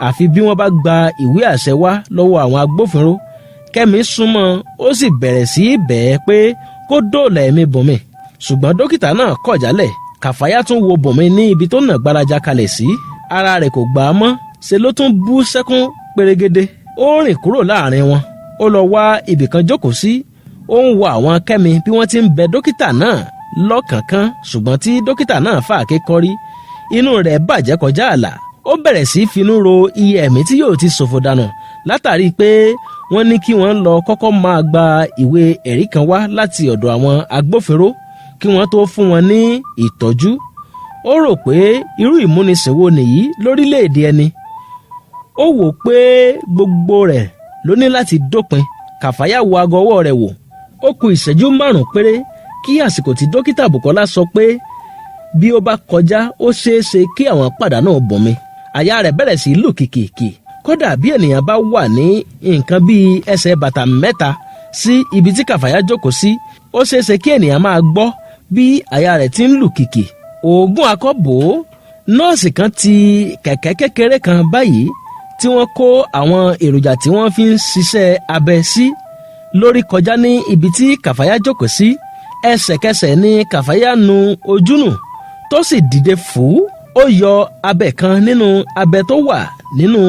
àfi bí wọ́n bá gba ìwé àṣẹ wá lọ́wọ́ àwọn agbófinró. Kẹ́mi súnmọ́, ó sì bẹ̀rẹ̀ sí í bẹ̀ ẹ́ pé kó dóòlà ẹ̀mí Bùnmi, ṣùgbọ́n dókítà náà kọ̀ jálẹ̀. Kàfáyá tún wo Bùnmi ní ibi tó nà gbalaja kalẹ̀ sí. Ara rẹ̀ kò gbà á mọ́, ṣe ló tún bú sẹ́kún pérégedé. Ó rìn kúrò láàrin wọn, ó lọ wá ibìkan jókòó sí. Ó ń wo àwọn Kẹ́mi bí wọ́n ti ń bẹ dókítà náà lọ́kànkán, ṣùgbọ́n tí dókítà náà fà ké kọ́rí. Inú rẹ̀ bàjẹ́ kọjá ààlà. Ó bẹ̀rẹ̀ sí finú ro iye ẹ̀mí tí yóò ti ṣòfò dànù látàrí pé wọ́n ní kí wọ́n lọ kọ́kọ́ máa gba ìwé ẹ̀rí kan wá láti ọ̀dọ̀ àwọn agbófinró kí wọ́n tó fún wọn ní ìtọ́jú. Ó rò pé irú ìmúnisìn wo nìyí lórílẹ̀‐èdè ẹni. Ó wò pé gbogbo rẹ̀ ló ní láti dópin. Kàfáyá wo aago ọwọ́ rẹ̀ wò. Ó kù ìṣẹ́jú 5 péré kí àsìkò tí dókítà Bùkọ́lá sọ pé bí ó bá kọjá ó ṣeéṣe kí àwọn pàdánù Bùnmi. Àyà rẹ̀ bẹ̀rẹ̀ sí lù kìkìkì. Kódà bí ènìyàn bá wà ní nǹkan bíi ẹsẹ̀ bàtà 3 sí ibi tí Kàfáyá jókòó sí, ó ṣeéṣe kí ènìyàn máa gbọ́ bí àyà rẹ̀ ti ń lù kìkì. Oògùn akọ́bò. Nọ́ọ̀sì kan ti kẹ̀kẹ́ kékeré kan báyìí tí wọ́n kó àwọn èròjà tí wọ́n fi ń ṣiṣẹ́ abẹ sí lórí kọjá ní ibi tí Kàfáyá jókòó sí. Ẹsẹ̀kẹsẹ̀ ni Kàfáyá nu ojú nù tó sì dìde fù. Ó yọ abẹ kan nínú abẹ tó wà nínú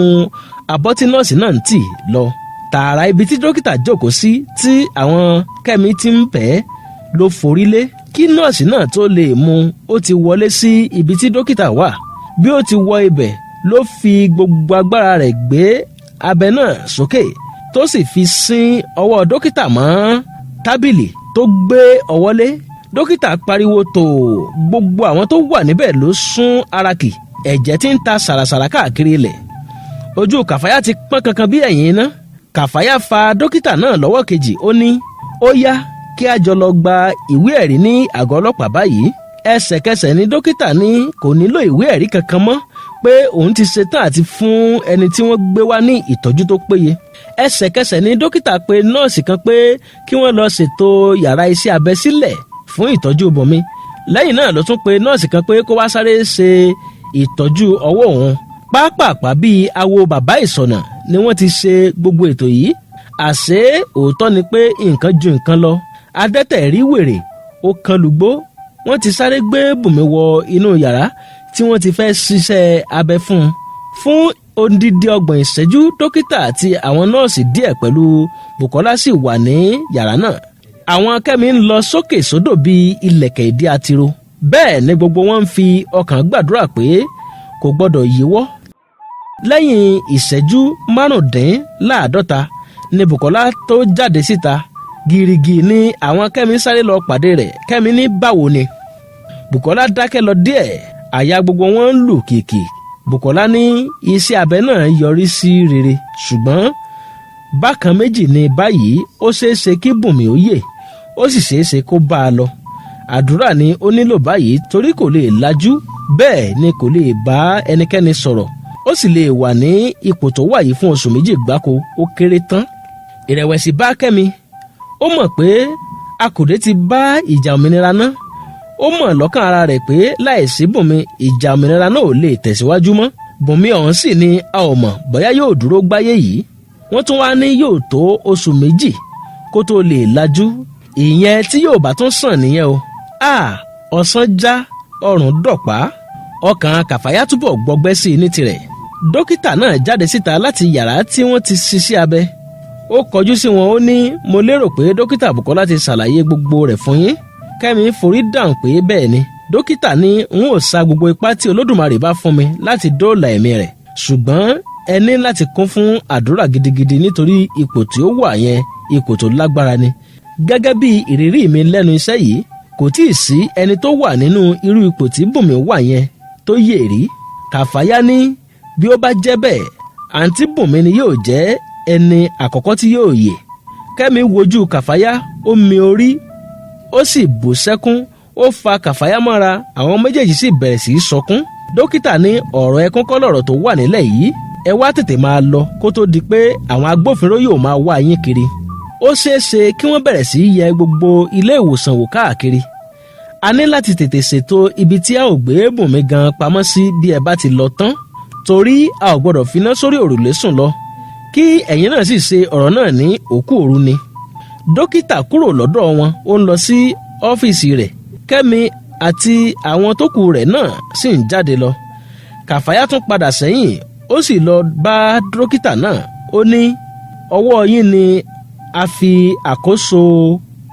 abọ́ tí nọ́ọ̀sì náà ń tì lọ. Tààrà ibi tí dókítà jókòó sí tí àwọn Kẹ́mi ti ń bẹ̀ ló forí lé. Kí nọ́ọ̀sì náà tó lè mú, ó ti wọlé sí ibi tí dókítà wà. Bí ó ti wọ ibẹ̀ ló fi gbogbo agbára rẹ̀ gbé abẹ náà sókè tó sì fi sín ọwọ́ dókítà mọ́ tábìlì tó gbé ọwọ́ lé. Dókítà pariwo tó, gbogbo àwọn tó wà níbẹ̀ ló sún ara kì. Ẹ̀jẹ̀ ti ń ta sàràsàrà káàkiri ilẹ̀. Ojú Kàfáyá ti pọ́n kankan bí ẹ̀yìn iná. Kàfáyá fa dókítà náà lọ́wọ́ kejì, ó ní ó yá kí a jọ lọ gba ìwé ẹ̀rí ní àgọ́ ọlọ́pàá báyìí. Ẹsẹ̀kẹsẹ̀ ni dókítà ní kò nílò ìwé ẹ̀rí kankan mọ́, pé òun ti ṣetán àti fún ẹni tí wọ́n gbé wá ní ìtọ́jú tó péye. Ẹsẹ̀kẹsẹ̀ ni dókítà pe nọ́ọ̀sì kan pé kí wọ́n lọ ṣètò yàrá iṣẹ́ abẹ sílẹ̀ fún ìtọ́jú Bùnmi. Lẹ́yìn náà ló tún pe nọ́ọ̀sì kan pé kó wá sáré ṣe ìtọ́jú ọwọ́ òun. Pápápá bíi awo bàbá ìsọ̀nà ni wọ́n ti ṣe gbogbo ètò yìí. Àṣé òótọ́ ni pé nǹkan ju nǹkan lọ. Adẹ́tẹ̀ rí wèrè, ó kan lùgbó. Wọ́n ti sáré gbé Bùnmi wọ inú yàrá tí wọ́n ti fẹ́ ṣiṣẹ́ abẹ fún un. Fún odidi 30 ìṣẹ́jú dókítà àti àwọn nọ́ọ̀sì díẹ̀ pẹ̀lú Bùkọ́lá sì wà ní yàrá náà. Àwọn Kẹ́mi ń lọ sókè sódò bíi ilẹ̀kẹ̀ ìdí àtiro. bẹ́ẹ̀ ni gbogbo wọn ń fi ọkàn gbàdúrà pé kò gbọdọ̀ yíwọ́. lẹ́yìn ìṣẹ́jú márùndínláàádọ́ta ni Bùkọ́lá tó jáde síta. gírígì ni àwọn Kẹ́mi sáré lọ pàdé rẹ̀. Kẹ́mi ní báwo ni. Bùkọ́lá dákẹ́ lọ díẹ̀, àyà gbogbo wọn ń lù kìkì. Bùkọ́lá ní iṣẹ́ abẹ náà yọrí sí rere, ṣùgbọ́n bákan méjì ni báyìí. Ó ṣeéṣe kí Bùnmi ó yè, ó sì ṣeéṣe kó bá a lọ. Àdúrà ni ó nílò báyìí, torí kò lè lajú, bẹ́ẹ̀ ni kò lè bá ẹnikẹ́ni sọ̀rọ̀. Ó sì lè wà ní ipò tó wà yìí fún oṣù méjì gbáko ó kéré tán. Ìrẹ̀wẹ̀sì bá Kẹ́mi. Ó mọ̀ pé akòdé ti bá ìjà òmìnira náà. Ó mọ̀ lọ́kàn ara rẹ̀ pé láìsí Bùnmi ìjà òmìnira náà ò lè tẹ̀síwájú mọ́. Bùnmi ọ̀hún sì ni a ò mọ̀ bóyá yóò dúró gbáyé yìí. Wọ́n tún wá ní yóò tó oṣù méjì kó tó lè lajú. Ìyẹn tí yóò bá tún sàn nìyẹn o. Ọ̀sán já ọrùn dọ̀pá. Ọkàn Kàfáyá túbọ̀ gbọgbẹ́ sí i ní tirẹ̀. Dókítà náà jáde síta láti yàrá tí wọ́n ti ṣiṣẹ́ abẹ. Ó kọjú sí wọn, ó ní mo lérò pé dókítà Bùkọ́lá ti ṣàlàyé gbogbo rẹ̀ fún yín. Kẹ́mi forí dáhùn pé bẹ́ẹ̀ ni. Dókítà ní n ó sa gbogbo ipá tí Olódùmarè bá fún mi láti dóòlà ẹ̀mí rẹ̀, ṣùgbọ́n ẹ ní láti kún fún àdúrà gidigidi nítorí ipò tí ó wà yẹn ipò tó lágbára ni. Gẹ́gẹ́ bí ìrírí mi lẹ́nu iṣẹ́ yìí, kò tíì sí ẹni tó wà nínú irú ipò tí Bùnmi wà yẹn tó yè rí. Kàfáyá ní bí ó bá jẹ́ bẹ́ẹ̀, àǹtí Bùnmi ni yóò jẹ́ ẹni àkọ́kọ́ tí yóò yè. Kẹ́mi wojú Kàfáyá, ó mi orí, ó sì bú sẹ́kún. Ó fa Kàfáyá mọ́ra, àwọn méjèèjì sì bẹ̀rẹ̀ sí í sọkún. Dókítà ní ọ̀rọ̀ ẹkún kọ́ lọ̀rọ̀ tó wà nílẹ̀ yìí. Ẹ wá tètè máa lọ kó tó di pé àwọn agbófinró yóò máa wá yín kiri. Ó ṣeéṣe kí wọ́n bẹ̀rẹ̀ sí í yẹ gbogbo ilé ìwòsàn wò káàkiri. A ní láti tètè ṣètò ibi tí a ò gbé Bùnmi gan pamọ́ sí bí ẹ bá ti lọ tán, torí a ò gbọ́dọ̀ finá sórí òrùlé sùn lọ, kí ẹ̀yin náà sì ṣe ọ̀rọ̀ náà ní òkú òru ni. Dókítà kúrò lọ́dọ̀ wọn, ó ń lọ sí ọ́fíìsì rẹ̀. Kẹ́mi àti àwọn tó kù rẹ̀ náà sì ń jáde lọ. Kàfáyá tún padà sẹ́yìn, ó sì lọ bá dókítà náà. Ó ní ọwọ́ yín ni a fi àkóso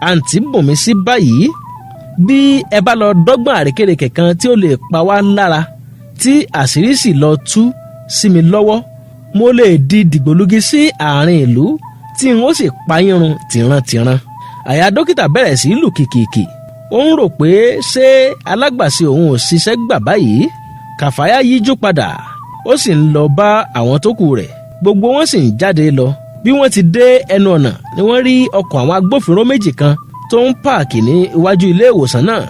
àǹtí Bùnmi sí báyìí. Bí ẹ bá lọ dọ́gbọ́n àrékérekè kan tí ó lè pa wá lára, tí àṣírí sì lọ tú sí mi lọ́wọ́, mo lè di dìgbòlugi sí àárín ìlú tí n ó sì pa yín run tìrantìran. Àyà dókítà bẹ̀rẹ̀ sí lù kìkìkì. Ó ń rò pé ṣé alágbàṣe òun ò ṣiṣẹ́ gbà báyìí. Kàfáyá yíjú padà, ó sì ń lọ bá àwọn tó kù rẹ̀. Gbogbo wọn sì ń jáde lọ. Bí wọ́n ti dé ẹnu ọ̀nà ni wọ́n rí ọkọ̀ àwọn agbófinró méjì kan tó ń páàkì ní iwájú ilé ìwòsàn náà,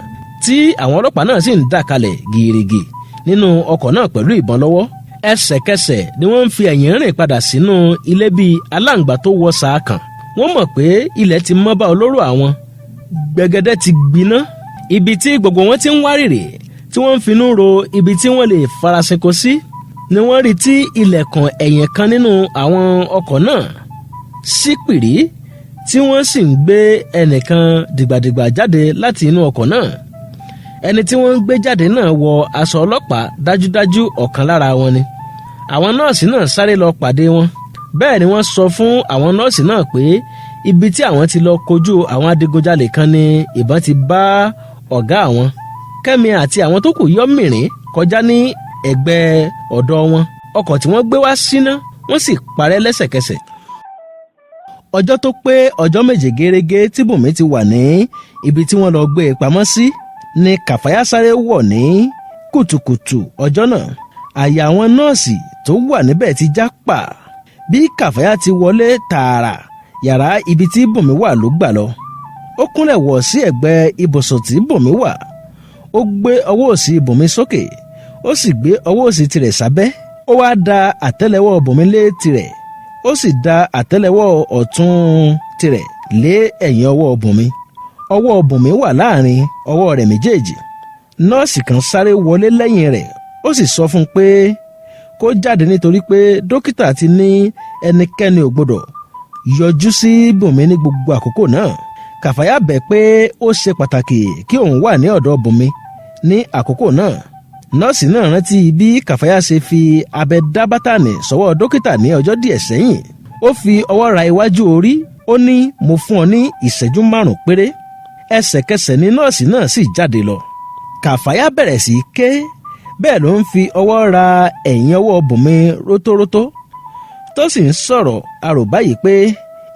tí àwọn ọlọ́pàá náà sì ń dà kalẹ̀ gìrìgì nínú ọkọ̀ náà pẹ̀lú ìbọn lọ́wọ́. Ẹsẹ̀kẹsẹ̀ ni wọ́n ń fi ẹ̀yìn rìn padà sínú ilé bíi aláǹgbá tó wọ́ sàákàn. Wọ́n mọ̀ pé ilẹ̀ ti mọ́ bá olóró àwọn. Gbẹ̀gẹ́dẹ́ ti gbiná. Ibi tí gbogbo wọn ti ń wárìrì, tí wọ́n ń finú ro ibi tí wọ́n lè farasinko sí, ni wọ́n rí tí ilẹ̀kùn ẹ̀yìn kan nínú àwọn ọkọ̀ náà ṣí pìrí, tí wọ́n sì ń gbé ẹnìkan dìgbàdìgbà jáde láti inú ọkọ̀ náà. Ẹni tí wọ́n ń gbé jáde náà wọ aṣọ ọlọ́pàá, dájúdájú ọ̀kan lára wọn ni. Àwọn nọ́ọ̀sì náà sáré lọ pàdé wọn. Bẹ́ẹ̀ ni wọ́n sọ fún àwọn nọ́ọ̀sì náà pé ibi tí àwọn ti lọ kojú àwọn adigunjalè kan ni ìbọn ti bá ọ̀gá àwọn. Kẹ́mi àti àwọn tó kù yọ́ mìrìn kọjá ní ẹ̀gbẹ́ ọ̀dọ̀ wọn. Ọkọ̀ tí wọ́n gbé wá síná, wọ́n sì parẹ́ lẹ́sẹ̀kẹsẹ̀. Ọjọ́ tó pé ọjọ́ méje gẹ́rẹ́gẹ́ tí Bùnmi ti wà ní ibi tí wọ́n lọ gbé e pamọ́ sí ni Kàfáyá sáré wọ̀ ní kùtùkùtù ọjọ́ náà. Àyà àwọn nọ́ọ̀sì tó wà níbẹ̀ ti já pa. Bí Kàfáyá ti wọlé tààrà, yàrá ibi tí Bùnmi wà ló gbà lọ. Ó kúnlẹ̀ wọ̀ sí ẹ̀gbẹ́ ibùsùn tí Bùnmi wà. Ó gbé ọwọ́ òsì Bùnmi sókè, ó sì gbé ọwọ́ òsì tirẹ̀ sábẹ́. Ó wá da àtẹ́lẹwọ́ Bùnmi lé tirẹ̀, ó sì da àtẹ́lẹwọ́ ọ̀tún tirẹ̀ lé ẹ̀yìn ọwọ́ Bùnmi. Ọwọ́ Bùnmi wà láàrin ọwọ́ rẹ̀ méjèèjì. Nọ́ọ̀sì kan sáré wọlé lẹ́yìn rẹ̀, ó sì sọ fún un pé kó jáde nítorí pé dókítà ti ní ẹnikẹ́ni ò gbọdọ̀ yọjú sí Bùnmi ní gbogbo àkókò náà. Kàfáyá bẹ̀ pé ó ṣe pàtàkì kí òun wà ní ọ̀dọ̀ Bùnmi ní àkókò náà. Nọ́ọ̀sì náà rántí bí Kàfáyá ṣe fi abẹ dá bátànì sọ́wọ́ dókítà ní ọjọ́ díẹ̀ sẹ́yìn. Ó fi ọwọ́ ra iwájú orí, ó ní mo fún ọ ní ìṣẹ́jú 5 péré. Ẹsẹ̀kẹsẹ̀ ni nọ́ọ̀sì náà sì jáde lọ. Kàfáyá bẹ̀rẹ̀ sí í ké, bẹ́ẹ̀ ló ń fi ọwọ́ ra ẹ̀yìn ọwọ́ Bùnmi rótórótó tó sì ń sọ̀rọ̀ arò báyìí pé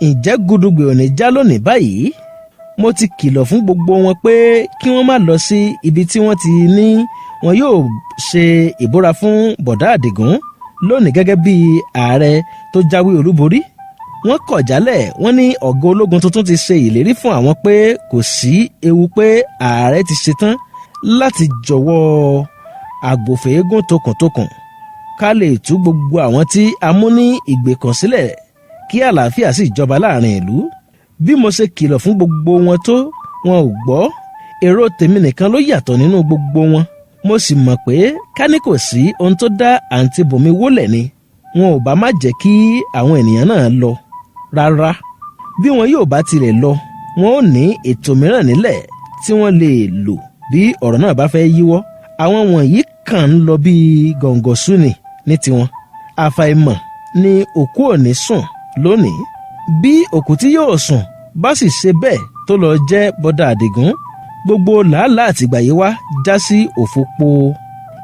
ǹjẹ́ gudugbè ò ní já lónìí báyìí? Mo ti kìlọ̀ fún gbogbo wọn pé kí wọ́n má lọ sí ibi tí wọ́n ti ní wọn yóò ṣe ìbúra fún bọ̀dá Àdìgún lónìí gẹ́gẹ́ bí ààrẹ tó jáwé olúborí. Wọ́n kọ̀ jálẹ̀, wọ́n ní ọ̀gá ológun tuntun ti ṣe ìlérí fún àwọn pé kò sí ewu pé ààrẹ ti ṣetán láti jọ̀wọ́ àgbòfẹ́gùn tokùntokùn ká lè tú gbogbo àwọn tí a mú ní ìgbèkùn sílẹ̀ kí àlàáfíà sì jọba láàrin ìlú. Bí mo ṣe kìlọ̀ fún gbogbo wọn tó, wọn ò gbọ́. Èrò tèmi nìkan ló yàtọ̀ nínú gbogbo wọn. Mo sì mọ̀ pé ká ní kò sí ohun tó dá àǹtí Bùnmi wólẹ̀ ni wọn ò bá má jẹ́ kí àwọn ènìyàn náà lọ rárá. Bí wọn yóò bá tilẹ̀ lọ, wọn ò ní ètò mìíràn nílẹ̀ tí wọ́n lè lò bí ọ̀rọ̀ náà bá fẹ́ yíwọ́. Àwọn wọ̀nyí kàn ń lọ bí gọ̀ǹgọ̀sùnì ní tiwọn. Àfàìmọ̀ ni òkú ò ní sùn lónìí. Bí òkú tí yóò sùn bá sì ṣe bẹ́ẹ̀ tó lọ jẹ́ bọ́dà Àdìgún, gbogbo làálàá àtìgbà yìí wá já sí òfo po.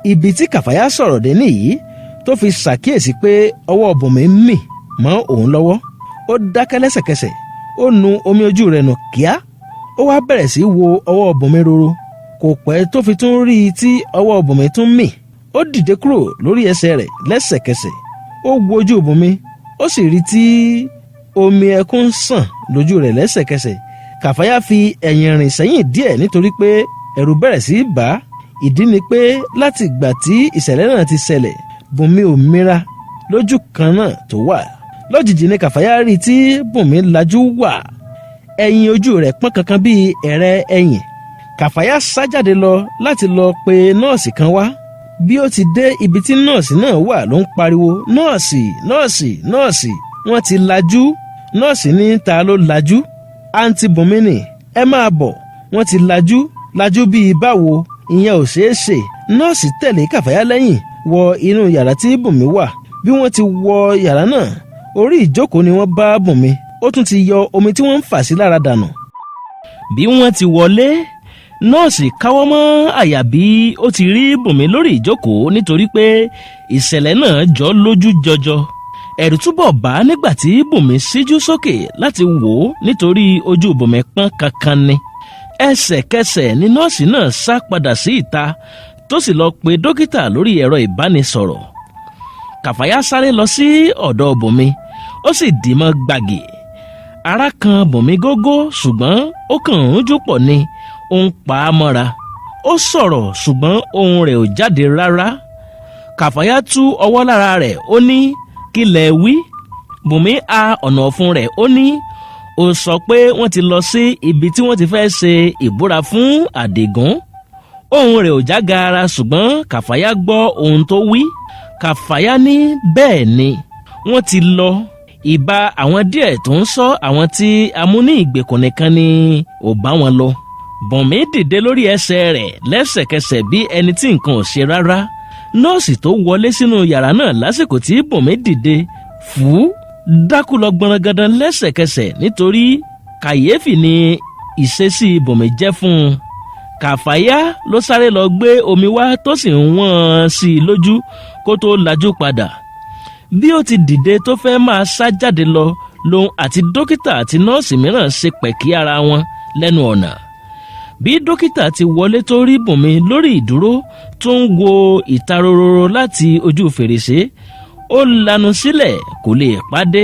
Ibi tí Kàfáyá sọ̀rọ̀ dé nìyí tó fi ṣàkíyèsí pé ọwọ́ Bùnmi ń mì mọ́ òun lọ́wọ́. Ó dákẹ́ lẹ́sẹ̀kẹsẹ̀, ó nu omi ojú rẹ̀ nù kíá. Ó wá bẹ̀rẹ̀ sí wo ọwọ́ Bùnmi roro. Kò pẹ́ tó fi tún rí i tí ọwọ́ Bùnmi tún mì. Ó dìde kúrò lórí ẹsẹ̀ rẹ̀ lẹ́sẹ̀kẹsẹ̀. Ó wo ojú Bùnmi, ó sì rí tí omi ẹkún ń sàn lójú rẹ̀ lẹ́sẹ̀kẹsẹ̀. Kàfáyá fi ẹ̀yìn rìn sẹ́yìn díẹ̀ nítorí pé ẹ̀rù bẹ̀rẹ̀ sí í bà á. Ìdí ni pé láti ìgbà tí ìṣẹ̀lẹ̀ náà ti ṣẹlẹ̀, Bùnmi ò mira lójú kan náà tó wà. Lójijì ni Kàfáyá rí tí Bùnmi lajú wà. Ẹ̀yìn ojú rẹ̀ pọ́n kankan bíi ẹ̀rẹ̀ ẹ̀yìn. Kàfáyá sá jáde lọ láti lọ pe nọ́ọ̀sì kan wá. Bí ó ti dé ibi tí nọ́ọ̀sì náà wà ló ń pariwo, nọ́ọ̀sì, nọ́ọ̀sì, nọ́ọ̀sì, wọ́n ti lajú. Nọ́ọ̀sì ní ta ló lajú? Àǹtí Bùnmi ni, ẹ máa bọ̀, wọ́n ti lajú bíi báwo? Ìyẹn ò ṣeé ṣe. Nọ́ọ̀sì tẹ̀lé Kàfáyá lẹ́yìn wọ inú yàrá tí Bùnmi wà. Bí wọ́n ti wọ yàrá náà, orí ìjókòó ni wọ́n bá Bùnmi. Ó tún ti yọ omi tí wọ́n ń fà sí lára dànù. Bí wọ́n ti wọlé, nọ́ọ̀sì káwọ́ mọ́ àyà bí ó ti rí Bùnmi lórí ìjókòó nítorí pé ìṣẹ̀lẹ̀ náà jọ lójú jọjọ. Ẹ̀rù túbọ̀ bá nígbà tí Bùnmi síjú sókè láti wò ó nítorí ojú Bùnmi pọ́n kankan ni. Ẹsẹ̀kẹsẹ̀ ni nọ́ọ̀sì náà sá padà sí ìta tó sì lọ pe dókítà lórí ẹ̀rọ ìbánisọ̀rọ̀. Kàfáyá sáré lọ sí ọ̀dọ̀ Bùnmi, ó sì dì mọ́ gbàgì. Ara kan Bùnmi gógó ṣùgbọ́n ó kàn ń jú pọ̀ ni. Ó ń pa á mọ́ra. Ó sọ̀rọ̀ ṣùgbọ́n ohùn rẹ̀ ò jáde rárá. Kàfáyá tú ọwọ́ lára rẹ̀, ó ní kí lẹ wí? Bùnmi a ọ̀nà ọ̀fun rẹ̀, ó ní ó sọ pé wọ́n ti lọ sí ibi tí wọ́n ti fẹ́ ṣe ìbúra fún Àdìgún. Ohùn rẹ̀ ò já gaara ṣùgbọ́n Kàfáyá gbọ́ ohun tó wí. Kàfáyá ní bẹ́ẹ̀ ni wọ́n ti lọ. Ìbá àwọn díẹ̀ tó ń ṣọ́ àwọn tí a mú ní ìgbèkùn nìkan ni ò bá wọn lọ. Bùnmi dìde lórí ẹsẹ̀ rẹ̀ lẹ́sẹ̀kẹsẹ̀ bí ẹni tí nǹkan ò ṣe rárá. Nọ́ọ̀sì tó wọlé sínú yàrá náà lásìkò tí Bùnmi dìde fú dákú lọ gbọ̀nrangandan lẹ́sẹ̀kẹsẹ̀ nítorí kàyéfì ni ìṣesí Bùnmi jẹ́ fún un. Kàfáyá ló sáré lọ gbé omi wá tó sì ń wọ́n sí i lójú kó tó lajú padà. Bí ó ti dìde tó fẹ́ máa sá jáde lọ lòun àti dókítà àti nọ́ọ̀sì mìíràn ṣe pẹ̀kí ara wọn lẹ́nu ọ̀nà. Bí dókítà ti wọlé tó rí Bùnmi lórí ìdúró tó ń wo ìta rororo láti ojú fèrèsé, ó lanu sílẹ̀ kò lè pàdé.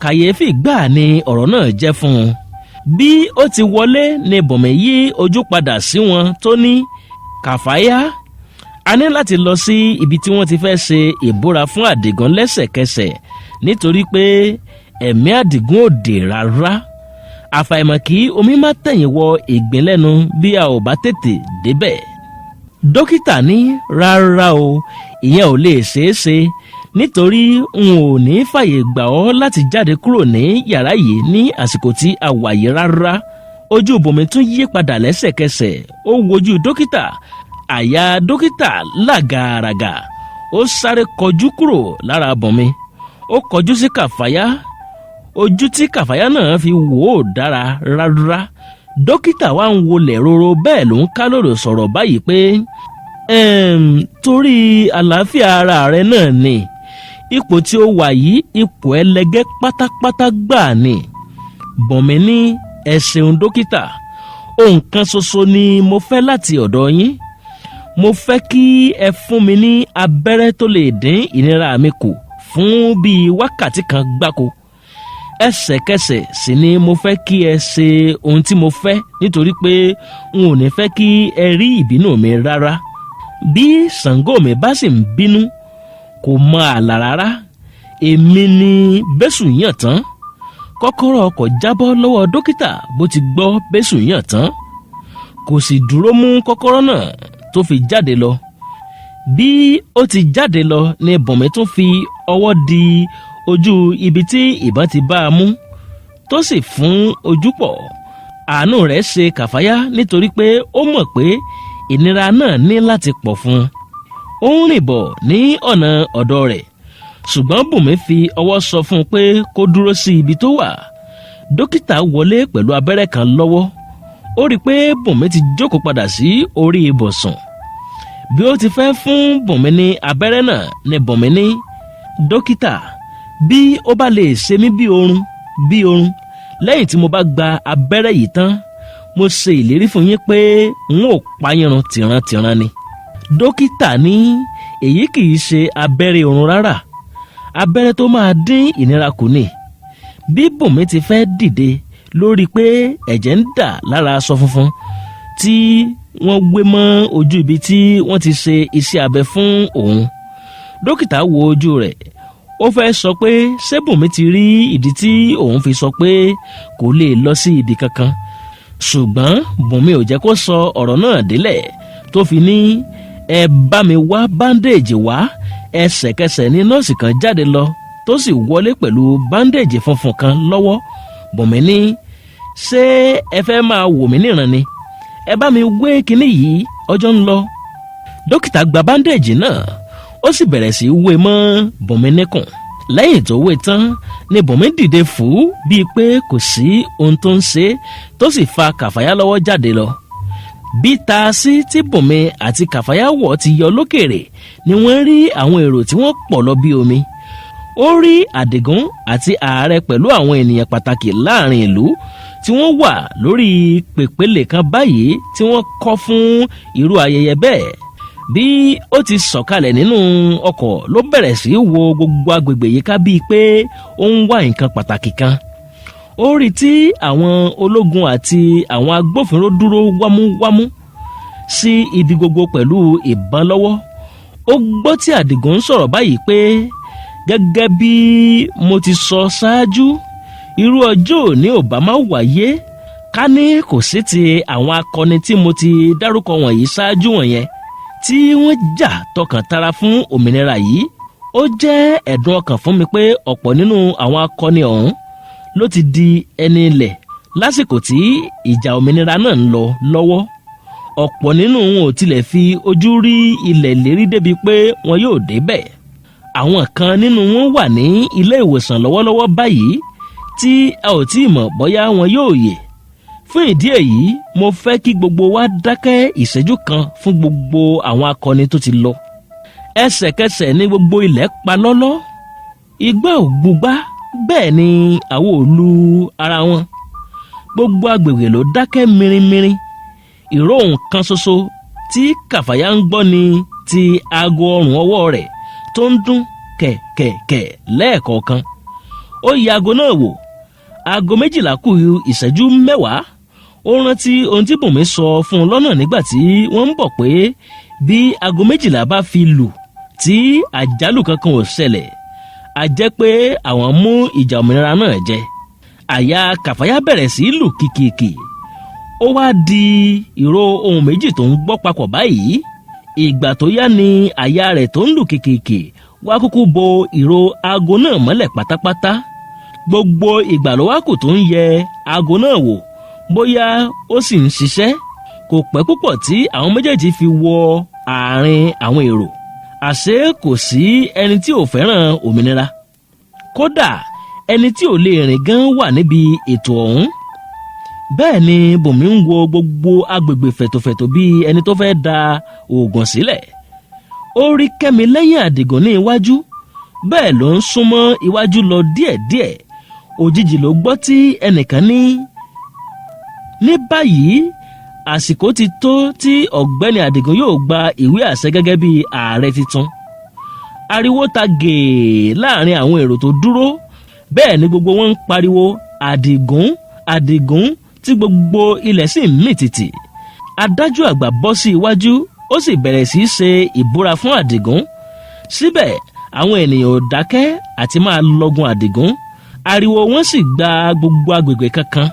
Kàyéfì gbáà ni ọ̀rọ̀ náà jẹ́ fún un. Bí ó ti wọlé ni Bùnmi yí ojú padà sí wọn tó ní, Kàfáyá, a ní láti lọ sí ibi tí wọ́n ti fẹ́ ṣe ìbúra fún Àdìgún lẹ́sẹ̀kẹsẹ̀ nítorí pé ẹ̀mí Àdìgún ò dé rárá. Àfàìmọ̀ kí omi má tẹ̀yìn wọ ìgbín lẹ́nu bí a ò bá tètè débẹ̀. Dókítà ní rárá o, ìyẹn ò lè ṣeé ṣe nítorí n ò ní fàyè gbà ọ́ láti jáde kúrò ní yàrá yìí ní àsìkò tí a wà yìí rárá. Ojú Bùnmi tún yí padà lẹ́sẹ̀kẹsẹ̀. Ó wojú dókítà. Àyà dókítà làgàràgà. Ó sáré kọjú kúrò lára Bùnmi. Ó kọjú sí Kàfáyá. Ojú tí Kàfáyá náà fi wò ó dára rárá. dókítà wa ń wọlẹ̀ roro bẹ́ẹ̀ ló ń kálòrò sọ̀rọ̀ báyìí pé torí àlàáfíà ara rẹ náà ni ipò tí ó wà yìí ipò ẹlẹgẹ́ pátápátá gbà ni. Bùnmi ní ẹ ṣeun dókítà, ohun kan ṣoṣo ni mo fẹ́ láti ọ̀dọ̀ yín. Mo fẹ́ kí ẹ fún mi ní abẹ́rẹ́ tó lè dín ìnira mi kù fún bíi wákàtí kan gbáko. Ẹsẹ̀kẹsẹ̀ sì ni mo fẹ́ kí ẹ ṣe ohun tí mo fẹ́ nítorí pé n ò ní fẹ́ kí ẹ rí ìbínú mi rárá. Bí Ṣàngó mi bá sì ń bínú kò mọ ààlà rárá. Èmi ni bẹ́sù yàn tán. Kọ́kọ́rọ́ ọkọ̀ jábọ́ lọ́wọ́ dókítà bó ti gbọ́ bẹ́sù yàn tán. Kò sì dúró mú kọ́kọ́rọ́ náà tó fi jáde lọ. Bí ó ti jáde lọ ni Bùnmi tún fi ọwọ́ di ojú ibi tí ìbọn ti bá a mú tó sì fún ojú pọ̀. Àánú rẹ̀ ṣe Kàfáyá nítorí pé ó mọ̀ pé ìnira náà ní láti pọ̀ fún un. Ó ń rìn bọ̀ ní ọ̀nà ọ̀dọ̀ rẹ̀ ṣùgbọ́n Bùnmi fi ọwọ́ sọ fún un pé kó dúró sí ibi tó wà. Dókítà wọlé pẹ̀lú abẹ́rẹ́ kan lọ́wọ́. Ó rí i pé Bùnmi ti jókòó padà sí orí ibùsùn. Bí ó ti fẹ́ fún Bùnmi ní abẹ́rẹ́ náà ni Bùnmi ní, dókítà, bí ó bá lè ṣe mí bí oorun lẹ́yìn tí mo bá gba abẹ́rẹ́ yìí tán, mo ṣe ìlérí fún yín pé n ó pa yín run tìrantìran ni. Dókítà ní èyí kì í ṣe abẹ́rẹ́ oorun rárá, abẹ́rẹ́ tó máa dín ìnira kù ni. Bí Bùnmi ti fẹ́ dìde lórí pé ẹ̀jẹ̀ ń dà lára aṣọ funfun tí wọ́n gbé mọ́ ojú ibi tí wọ́n ti ṣe iṣẹ́ abẹ fún òun, dókítà wo ojú rẹ̀. Ó fẹ́ sọ pé ṣé Bùnmi ti rí ìdí tí òun fi sọ pé kò lè lọ sí ibi kankan, ṣùgbọ́n Bùnmi ò jẹ́ kó sọ ọ̀rọ̀ náà délẹ̀ tó fi ní, ẹ bá mi wá báńdéèjì wá. Ẹsẹ̀kẹsẹ̀ ní nọ́ọ̀sì kan jáde lọ tó sì wọlé pẹ̀lú báńdéèjì funfun kan lọ́wọ́. Bùnmi ní, ṣé ẹ fẹ́ máa wò mí níran ni? Ẹ bá mi wé kinní yìí, ọjọ́ ń lọ. Dókítà gba báńdéèjì náà ó sì bẹ̀rẹ̀ sí wé mọ́ Bùnmi níkùn. Lẹ́yìn tó wé tán ni Bùnmi dìde fú bíi pé kò sí ohun tó ń ṣe tó sì fa Kàfáyá lọ́wọ́ jáde lọ. Bí taasí tí Bùnmi àti Kàfáyá wọ̀ ti yọ lókèrè ni wọ́n rí àwọn èrò tí wọ́n pọ̀ lọ bí omi. Ó rí Àdìgún àti ààrẹ pẹ̀lú àwọn ènìyàn pàtàkì láàrin ìlú tí wọ́n wà lórí pèpéle kan báyìí tí wọ́n kọ́ fún irú ayẹyẹ bẹ́ẹ̀. Bí ó ti sọ̀kalẹ̀ nínú ọkọ̀ ló bẹ̀rẹ̀ sí wo gbogbo agbègbè yíká bíi pé ó ń wá nǹkan pàtàkì kan. Ó rí tí àwọn ológun àti àwọn agbófinró dúró wámúwámú sí ibi gbogbo pẹ̀lú ìbọn lọ́wọ́. Ó gbọ́ tí Àdìgún ń sọ̀rọ̀ báyìí pé gẹ́gẹ́ bí mo ti sọ ṣáájú, irú ọjọ́ òní ò bá má wáyé ká ní kò sí ti àwọn akọni tí mo ti dárúkọ wọ̀nyí ṣáájú wọ̀nyẹn tí wọ́n jà tọkàntara fún òmìnira yìí. Ó jẹ́ ẹ̀dùn ọkàn fún mi pé ọ̀pọ̀ nínú àwọn akọni ọ̀hún ló ti di ẹni ilẹ̀ lásìkò tí ìjà òmìnira náà ń lọ lọ́wọ́. Ọ̀pọ̀ nínú wọn ò tilẹ̀ fi ojú rí ilẹ̀ lérí débi pé wọn yóò débẹ̀. Àwọn kan nínú wọn wà ní ilé ìwòsàn lọ́wọ́lọ́wọ́ báyìí tí a ò tí ì mọ̀ bóyá wọn yóò yè. Fún ìdí èyí, mo fẹ́ kí gbogbo wa dákẹ́ ìṣẹ́jú kan fún gbogbo àwọn akọni tó ti lọ. Ẹsẹ̀kẹsẹ̀ ní gbogbo ilẹ̀ pa lọ́lọ́. Igbá ò gbúgbá, bẹ́ẹ̀ ni àwo ò lu ara wọn. Gbogbo agbègbè ló dákẹ́ mirinmirin. Ìró nǹkan ṣoṣo tí Kàfáyá ń gbọ́ ni ti aago ọrùn ọwọ́ rẹ̀ tó ń dún kẹ̀kẹ̀kẹ̀ lẹ́ẹ̀kọ̀ọ̀kan. Ó yẹ aago náà wò. Aago 12 kù ìṣẹ́jú 10. Ó rántí ohun tí Bùnmi sọ fún un lọ́nà nígbà tí wọ́n ń bọ̀ pé bí aago 12 bá fi lù tí àjálù kankan ò ṣẹlẹ̀, a jẹ́ pé àwọn mú ìjà òmìnira náà jẹ. Àyà Kàfáyá bẹ̀rẹ̀ sí lù kìkìkì. Ó wá di ìró ohun méjì tó ń gbọ́ papọ̀ báyìí. Ìgbà tó yá ni àyà rẹ̀ tó ń lù kìkìkì wá kúkú bo ìró aago náà mọ́lẹ̀ pátápátá. Gbogbo ìgbà ló wá kù tó ń yẹ aago náà wò bóyá ó sì ń ṣiṣẹ́. Kò pẹ́ púpọ̀ tí àwọn méjèèjì fi wọ àárín àwọn èrò. Àṣé kò sí ẹni tí ò fẹ́ràn òmìnira. Kódà ẹni tí ò lè rìn gan wà níbi ètò ọ̀hún. bẹ́ẹ̀ ni Bùnmi ń wo gbogbo agbègbè fẹ̀tòfẹ̀tò bíi ẹni tó fẹ́ da oògùn sílẹ̀. Ó rí Kẹ́mi lẹ́yìn Àdìgún ní iwájú, bẹ́ẹ̀ ló ń súnmọ́ iwájú lọ díẹ̀díẹ̀. Òjijì ló gbọ́ tí ẹnìkan ní báyìí àsìkò ti tó tí ọ̀gbẹ́ni Àdìgún yóò gba ìwé àṣẹ gẹ́gẹ́ bí ààrẹ tuntun. Ariwo ta gèè láàrin àwọn èrò tó dúró, bẹ́ẹ̀ ni gbogbo wọn ń pariwo Àdìgún, Àdìgún, tí gbogbo ilẹ̀ sì ń mì tìtì. Adájọ́ àgbà bọ́ sí iwájú, ó sì bẹ̀rẹ̀ sí í ṣe ìbúra fún Àdìgún. Síbẹ̀ àwọn ènìyàn ò dákẹ́ àti máa lọ́gun Àdìgún. Ariwo wọn sì gba gbogbo agbègbè kankan.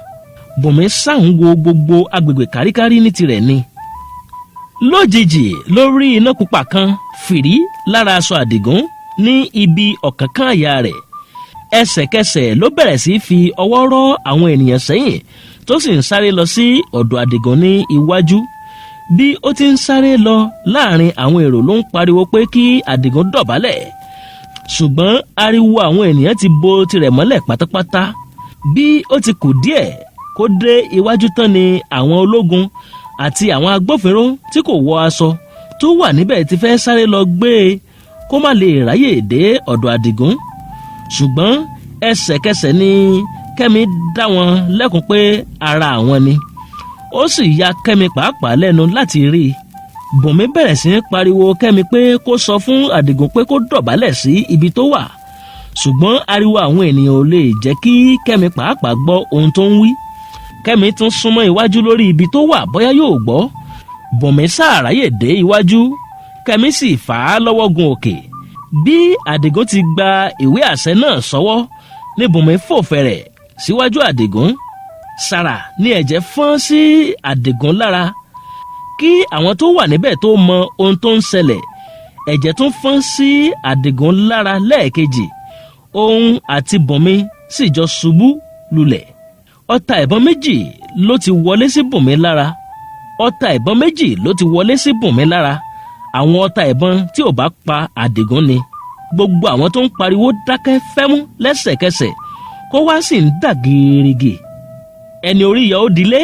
Bùnmi sáà ń wo gbogbo agbègbè káríkárí ní tirẹ̀ ni. Lójijì ló rí iná pupa kan fìrí lára aṣọ Àdìgún ní ibi ọ̀kánkán àyà rẹ̀. Ẹsẹ̀kẹsẹ̀ ló bẹ̀rẹ̀ sí fi ọwọ́ rọ́ àwọn ènìyàn sẹ́yìn tó sì ń sáré lọ sí ọ̀dọ̀ Àdìgún ní iwájú. Bí ó ti ń sáré lọ láàrin àwọn èrò ló ń pariwo pé kí Àdìgún dọ̀bálẹ̀. Ṣùgbọ́n ariwo àwọn ènìyàn ti bo tirẹ̀ mọ́lẹ̀ pátápátá. Bí ó ti kù díẹ̀ kó dé iwájú tán ni àwọn ológun àti àwọn agbófinró tí kò wọ aṣọ tó wà níbẹ̀ ti fẹ́ sáré lọ gbé e kó má lè ráyè dé ọ̀dọ̀ Àdìgún. Ṣùgbọ́n ẹsẹ̀kẹsẹ̀ ni Kẹ́mi dá wọn lẹ́kùn pé ara àwọn ni. Ó sì ya Kẹ́mi pàápàá lẹ́nu láti rí i. Bùnmi bẹ̀rẹ̀ sí ní pariwo Kẹ́mi pé kó sọ fún Àdìgún pé kó dọ̀bálẹ̀ sí ibi tó wà. Ṣùgbọ́n ariwo àwọn ènìyàn ò lè jẹ́ kí Kẹ́mi pàápàá gbọ́ ohun tó ń wí. Kẹ́mi tún súnmọ́ iwájú lórí ibi tó wà bóyá yóò gbọ́. Bùnmi ṣàráyè dé iwájú, Kẹ́mi sì fà á lọ́wọ́ gun òkè. Bí Àdìgún ti gba ìwé àṣẹ náà sọ́wọ́ ní Bùnmi fò fẹ̀rẹ̀ síwájú Àdìgún. Sàrà ni ẹ̀jẹ̀ fọ́n sí Àdìgún lára. Kí àwọn tó wà níbẹ̀ tó mọ ohun tó ń ṣẹlẹ̀, ẹ̀jẹ̀ tún fọ́n sí Àdìgún lára lẹ́ẹ̀kejì. Òun àti Bùnmi sì jọ ṣubú lulẹ̀. Ọta ìbọn méjì ló ti wọlé sí Bùnmi lára. Ọta ìbọn méjì ló ti wọlé sí Bùnmi lára. Àwọn ọta ìbọn tí ò bá pa Àdìgún ni. Gbogbo àwọn tó ń pariwo dákẹ́ fẹ́mú lẹ́sẹ̀kẹsẹ̀, kó wá sì ń dà gírígì. Ẹni orí yọ ó dilé.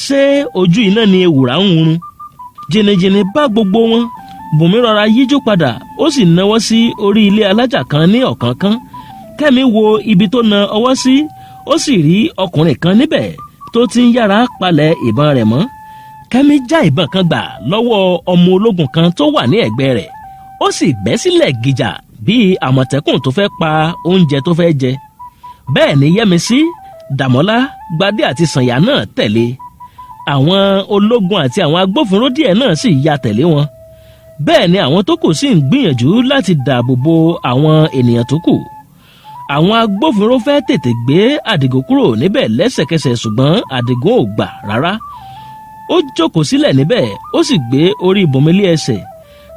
Ṣé ojú iná ni ewùrà ń run? Jìnnìjìnnì bá gbogbo wọn. Bùnmi rọra yíjú padà, ó sì nawọ́ sí orí ilé alájà kan ní ọ̀kánkán. Kẹ́mi wo ibi tó na ọwọ́ sí, ó sì rí ọkùnrin kan níbẹ̀ tó ti ń yára palẹ̀ ìbọn rẹ̀ mọ́. Kẹ́mi já ìbọn kan gbà lọ́wọ́ ọmọ ológun kan tó wà ní ẹ̀gbẹ́ rẹ̀. Ó sì bẹ́ sílẹ̀ gìjà bíi àmọ̀tẹ́kùn tó fẹ́ pa oúnjẹ tó fẹ́ jẹ. Bẹ́ẹ̀ ni Yẹ́misí, Dàmọ́lá, Gbadé àti Sànyà náà tẹ̀lé. Àwọn ológun àti àwọn agbófinró díẹ̀ náà sì ya tẹ̀lé wọn. Bẹ́ẹ̀ ni àwọn tó kù sì ń gbìyànjú láti dáàbò bo àwọn ènìyàn tó kù. Àwọn agbófinró fẹ́ tètè gbé Àdìgún kúrò níbẹ̀ lẹ́sẹ̀kẹsẹ̀, ṣùgbọ́n Àdìgún ò gbà rárá. Ó jókòó sílẹ̀ níbẹ̀, ó sì gbé orí Bùnmi lé ẹsẹ̀.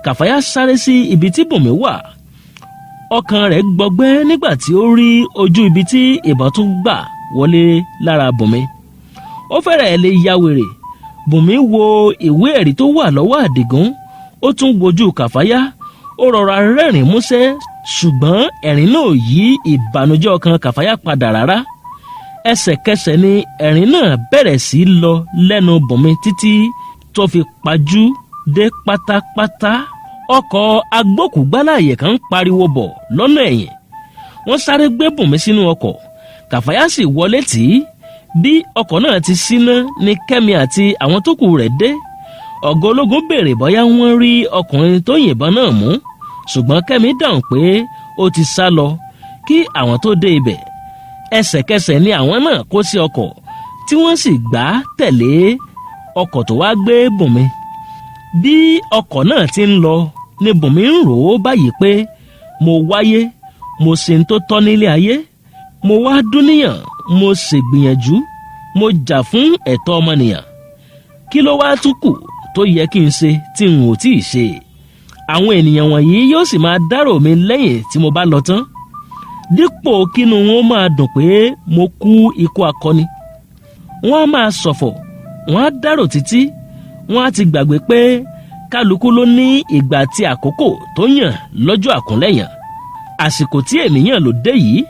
Kàfáyá sáré sí ibi tí Bùnmi wà. Ọkàn rẹ̀ gbọgbẹ́ nígbà tí ó rí ojú ibi tí ìbọn tún gbà wọlé lára Bùnmi. Ó fẹ́rẹ̀ lè ya wèrè. Bùnmi wo ìwé ẹ̀rí tó wà lọ́wọ́ Àdìgún. Ó tún wojú Kàfáyá. Ó rọra rẹ́rìn músẹ́, ṣùgbọ́n ẹ̀rín náà yí ìbànújẹ́ ọkàn Kàfáyá padà rárá. Ẹsẹ̀kẹsẹ̀ ni ẹ̀rín náà bẹ̀rẹ̀ sí lọ lẹ́nu Bùnmi títí tó fi pajú dé pátápátá. Ọkọ̀ agbókùúgbálàyè kan ń pariwo bọ̀ lọ́nà ẹ̀yìn. Wọ́n sáré gbé Bùnmi sínú ọkọ̀. Kàfáyá sì wọlé tì í. Bí ọkọ̀ náà ti síná ni Kẹ́mi àti àwọn tó kù rẹ̀ dé. Ọ̀gá ológun béèrè bóyá wọ́n rí ọkùnrin tó yìnbọn náà mú, ṣùgbọ́n Kẹ́mi dáhùn pé ó ti sá lọ kí àwọn tó dé ibẹ̀. Ẹsẹ̀kẹsẹ̀ ni àwọn náà kó sí ọkọ̀ tí wọ́n sì gbá tẹ̀lé ọkọ̀ tó wá gbé Bùnmi. Bí ọkọ̀ náà ti ń lọ ni Bùnmi ń rò ó báyìí pé mo wáyé, mo ṣe ń tó tọ́ nílé ayé, mo wá dúníyàn, mo ṣègbìyànjú, mo jà fún ẹ̀tọ́ ọmọnìyàn. Kí ló wá tún kù tó yẹ kí n ṣe tí n ò tíì ṣe? Àwọn ènìyàn wọ̀nyí yóò sì máa dárò mi lẹ́yìn tí mo bá lọ tán. Dípò kínú wọn máa dùn pé mo kú ikú akọni, wọ́n á máa ṣọ̀fọ̀, wọ́n á dárò títí, wọ́n á ti gbàgbé pé kálukú ló ní ìgbà àti àkókò tó yàn lọ́jọ́ àkúnlẹ̀yàn. Àsìkò tí ènìyàn ló dé yìí,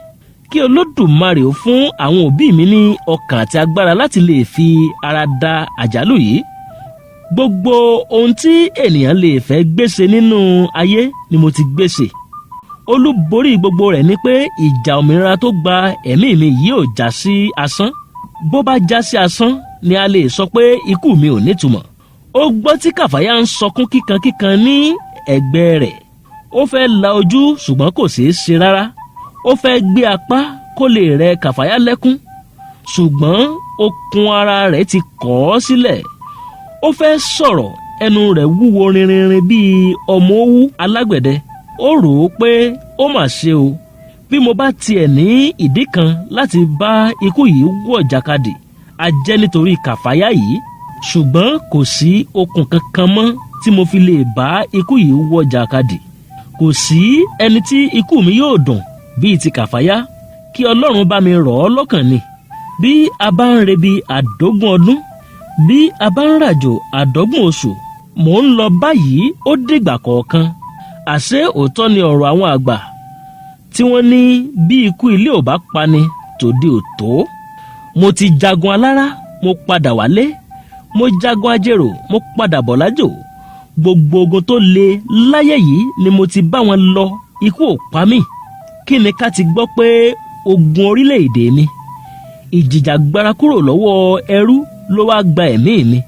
kí Olódùmarè ó fún àwọn òbí mi ní ọkàn àti agbára láti lè fi ara da àjálù yìí. Gbogbo ohun tí ènìyàn lè fẹ́ gbèsè nínú ayé ni mo ti gbèsè. Olúborí gbogbo rẹ̀ ni pé ìjà òmìnira tó gba ẹ̀mí mi yìí ò já sí asán. Bó bá já sí asán ni a lè sọ pé ikú mi ò nítumọ̀. Ó gbọ́ tí Kàfáyá ń sọkún kíkankíkan ní ẹ̀gbẹ́ rẹ̀. Ó fẹ́ la ojú ṣùgbọ́n kò ṣeé ṣe rárá. Ó fẹ́ gbé apá kó lè rẹ Kàfáyá lẹ́kún ṣùgbọ́n okun ara rẹ̀ ti kọ̀ ọ́ sílẹ̀. Ó fẹ́ sọ̀rọ̀, ẹnu rẹ̀ wúwo rinrinrin bíi ọmọ owú alágbẹ̀dẹ. Ó rò ó pé ó mà ṣe o, bí mo bá tiẹ̀ ní ìdí kan láti bá ikú yìí wọ̀ jàkadì, a jẹ́ nítorí Kàfáyá yìí. Ṣùgbọ́n kò sí okun kankan mọ́ tí mo fi lè bá ikú yìí wọ̀ jàkadì. Kò sí ẹni tí ikú mi yóò dùn bíi ti Kàfáyá. Kí Ọlọ́run bá mi rọ̀ ọ́ lọ́kàn ni. Bí a bá ń rebi àdógún ọdún, bí a bá ń ràjò àdọ́gbọ̀n oṣù, mò ń lọ báyìí, ó dìgbà kọ̀ọ̀kan. Àṣé òótọ́ ni ọ̀rọ̀ àwọn àgbà tí wọ́n ní bí ikú ilé ò bá pani tòde ò tó. Mo ti jagun alára, mo padà wálé. Mo jagun ajérò, mo padà bọ̀ lájò. Gbogbo ogun tó le láyé yìí ni mo ti bá wọn lọ, ikú ò pa mí. Kí ni ká ti gbọ́ pé ogun orílẹ̀-èdè mi, ìjìjàgbara kúrò lọ́wọ́ ẹrú ló wá gba ẹ̀mí mi.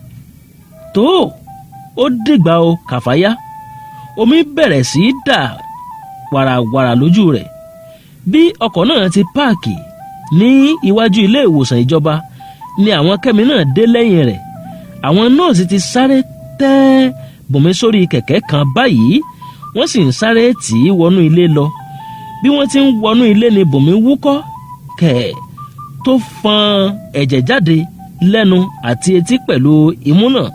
Tó, ó dìgbà o Kàfáyá. Omi bẹ̀rẹ̀ sí í dà wàràwàrà lójú rẹ̀. Bí ọkọ̀ náà ti páàkì ní iwájú ilé ìwòsàn ìjọba ni àwọn Kẹ́mi náà dé lẹ́yìn rẹ̀. Àwọn nọ́ọ̀sì ti sáré tẹ́ Bùnmi sórí kẹ̀kẹ́ kan báyìí, wọ́n sì ń sáré tì í wọnú ilé lọ. Bí wọ́n ti ń wọnú ilé ni Bùnmi wúkọ́ kẹ̀ tó fọn ẹ̀jẹ̀ jáde lẹ́nu àti etí pẹ̀lú imú náà.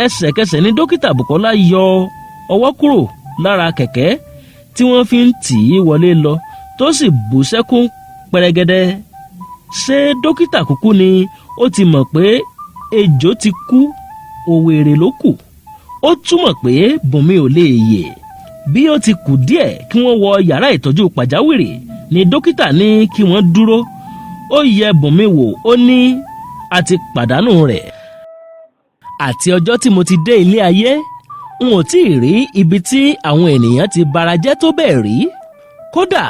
Ẹsẹ̀kẹsẹ̀ ni dókítà Bùkọ́lá yọ ọwọ́ kúrò lára kẹ̀kẹ́ tí wọ́n fi ń tì í wọlé lọ, tó sì bú sẹ́kún pẹrẹgẹdẹ. Ṣé dókítà kúkú ni ó ti mọ̀ pé ejò ti kú, òwèrè ló kù? Ó túmọ̀ pé Bùnmi ò lè yè. Bí ó ti kù díẹ̀ kí wọ́n wọ yàrá ìtọ́jú pàjáwìrì ni dókítà ní kí wọ́n dúró. Ó yẹ Bùnmi wò, ó ní a ti pàdánù rẹ̀. Àti ọjọ́ tí mo ti dé ilé ayé, n ò tí ì rí ibi tí àwọn ènìyàn ti barajẹ́ tó bẹ́ẹ̀ rí. Kódà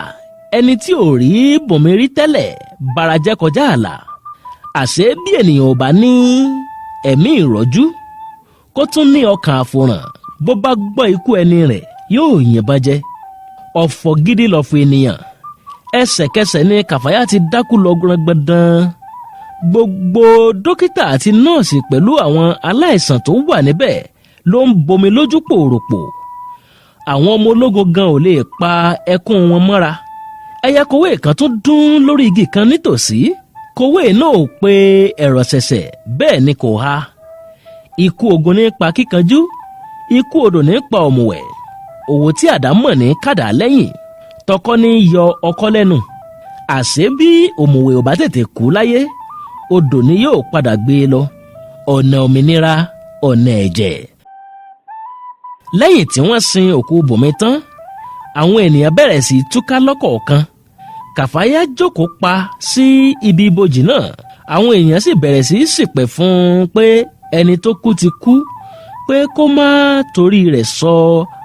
ẹni tí ò rí Bùnmi rí tẹ́lẹ̀ barajẹ́ kọjá ààlà. Àṣé bí ènìyàn ò bá ní ẹ̀mí ìrọ́jú, kó tún ní ọkàn àfòràn, bó bá gbọ́ ikú ẹni rẹ̀ yóò yìnbọn jẹ. Ọ̀fọ̀ gidi lọ̀fọ̀ ènìyàn. Ẹsẹ̀kẹsẹ̀ ni Kàfáyá ti dákú lọ gbọ̀ngbọ̀dàn. Gbogbo dókítà àti nọ́ọ̀sì pẹ̀lú àwọn aláìsàn tó wà níbẹ̀ ló ń bomi lójú pòròpò. Àwọn ọmọ ológun gan ò lè pa ẹkún wọn mọ́ra. Ẹyẹ kòwé kan tó dún lórí igi kan nítòsí. Kòwé náà ò pe ẹ̀rọ̀ ṣẹ̀ṣẹ̀, bẹ́ẹ̀ ni kò há. Ikú ogun ní pa kíkanjú, ikú odò ní pa òmùwẹ̀. Òwò tí àdá mọ̀ ní kàdá lẹ́yìn, tọkọ ní yọ ọkọ lẹ́nu. Àṣé bí òmùwẹ̀ ò bá tètè kú láyé, odò ni yóò padà gbé e lọ. Ọ̀nà òmìnira, ọ̀nà ẹ̀jẹ̀. Lẹ́yìn tí wọ́n sin òkú Bùnmi tán, àwọn ènìyàn bẹ̀rẹ̀ sí túká lọ́kọ̀ọ̀kan. Kàfáyá jókòó pa sí ibi ibojì náà. Àwọn èèyàn sì bẹ̀rẹ̀ sí ṣìpẹ̀ fún un pé ẹni tó kú ti kú, pé kó má torí rẹ̀ sọ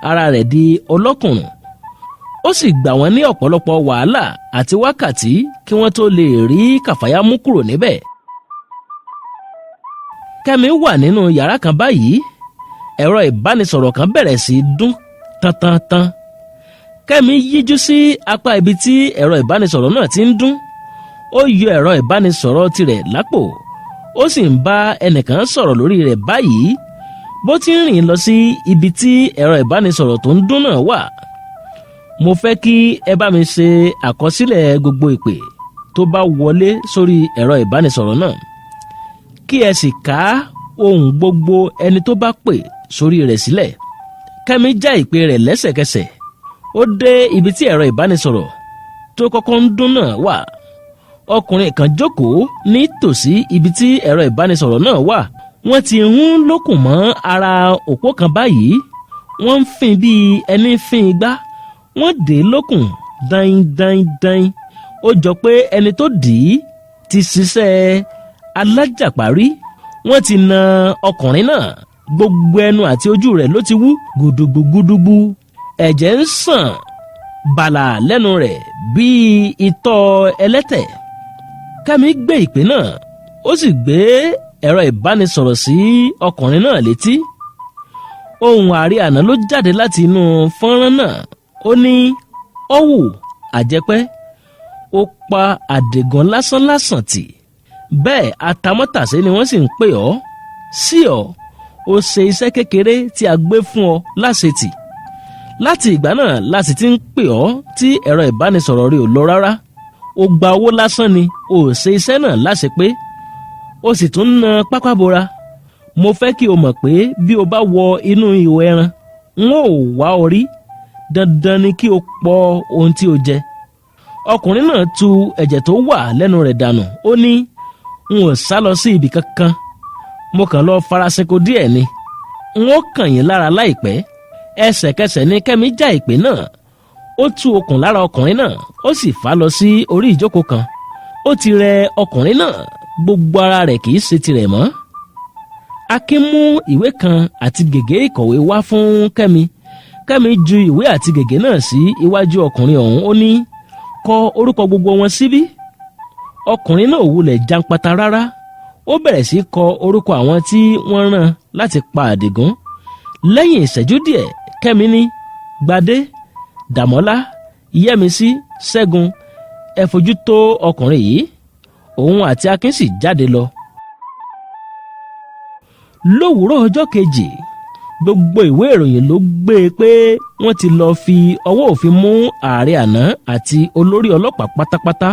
ara rẹ̀ di ọlọ́kùnrùn. Ó sì gbà wọ́n ní ọ̀pọ̀lọpọ̀ wàhálà àti wákàtí kí wọ́n tó lè rí Kàfáyá mú kúrò níbẹ̀. Kẹ́mi wà nínú yàrá kan báyìí. Ẹ̀rọ ìbánisọ̀rọ̀ kan bẹ̀rẹ̀ sí dún tantantan. Kẹ́mi yíjú sí apá ibi tí ẹ̀rọ ìbánisọ̀rọ̀ náà ti ń dún. Ó yọ ẹ̀rọ ìbánisọ̀rọ̀ tirẹ̀ lápò. Ó sì ń bá ẹnìkan sọ̀rọ̀ lórí rẹ̀ báyìí. Bó ti ń rìn lọ sí ibi tí ẹ̀rọ ìbánisọ̀rọ̀ tó ń dún náà wà. Mo fẹ́ kí ẹ bá mi ṣe àkọsílẹ̀ gbogbo ìpè tó bá wọlé sórí ẹ̀rọ ìbánisọ̀rọ̀ náà. Kí ẹ sì ká ohùn gbogbo ẹni tó bá pè sórí rẹ̀ sílẹ̀. Kẹ́mi já ìpè rẹ̀ lẹ́sẹ̀kẹsẹ̀. Ó dé ibi tí ẹ̀rọ ìbánisọ̀rọ̀ tó kọ́kọ́ ń dún náà wà. Ọkùnrin kan jókòó ní tòsí ibi tí ẹ̀rọ ìbánisọ̀rọ̀ náà wà. Wọ́n ti hún lókùn mọ́ ara òpó kan báyìí. Wọ́n ń fín bí ẹni fín igbá. Wọ́n dè lókùn dain dain dain. ó jọ pé ẹni tó dì í ti ṣiṣẹ́ alájàparí. Wọ́n ti na ọkùnrin náà, gbogbo ẹnu àti ojú rẹ̀ ló ti wú gùdùgbùgùdùgbù, ẹ̀jẹ̀ ń sàn bàlà lẹ́nu rẹ̀ bíi itọ́ ẹlẹ́tẹ̀. Kẹ́mi gbé ìpè náà, ó sì gbé ẹ̀rọ ìbánisọ̀rọ̀ sí ọkùnrin náà létí. Ohùn àrí àná ló jáde láti inú fọ́nrán náà. Ó ní ó wù àjẹpẹ́, ó pa àdègàn lásánlásán tì. Bẹ́ẹ̀ atamọ́tàsé ni wọ́n sì ń pè ọ́ sí ọ. Ó ṣe iṣẹ́ kékeré tí a gbé fún ọ láṣetì. Láti ìgbà náà la sì ti ń pè ọ́ tí ẹ̀rọ ìbánisọ̀rọ̀ rẹ ò lọ rárá. Ó gba owó lásán ni, ó ṣe iṣẹ́ náà láṣepé. Ó sì tún na pápá bora. Mo fẹ́ kí o mọ̀ pé bí o bá wọ inú ihò ẹran, n ó wá ọ rí. Dandan ni kí o pọ ohun tí o jẹ. Ọkùnrin náà tu ẹ̀jẹ̀ tó wà lẹ́nu rẹ̀ dànù. Ó ní, n ò sá lọ sí ibì kankan. Mo kàn lọ farasinko díẹ̀ ni. N ó kàn yín lára láìpẹ́. Ẹsẹ̀kẹsẹ̀ ni Kẹ́mi já ìpè náà. Ó tú okùn lára ọkùnrin náà, ó sì fà á lọ sí orí ìjókòó kan. Ó ti rẹ ọkùnrin náà, gbogbo ara rẹ̀ kì í ṣe tirẹ̀ mọ́. Akin mú ìwé kan àti gègé ìkọ̀wé wá fún Kẹ́mi. Kẹ́mi ju ìwé àti gègé náà sí iwájú ọkùnrin ọ̀hún. Ó ní, kọ orúkọ gbogbo wọn síbí. Ọkùnrin náà ò wulẹ̀ janpata rárá. Ó bẹ̀rẹ̀ sí kọ orúkọ àwọn tí wọ́n rán láti pa Àdìgún. Lẹ́yìn ìṣẹ́jú díẹ̀, Kẹ́mi ní, Gbadé, Dàmọ́lá, Yẹ́misí, Ṣẹ́gun, ẹ fojú tó ọkùnrin yìí. Òun àti Akin sì jáde lọ. Lówùúrọ̀ ọjọ́ kejì, gbogbo ìwé ìròyìn ló gbé e pé wọ́n ti lọ fi ọwọ́ òfin mú ààrẹ àná àti olórí ọlọ́pàá pátápátá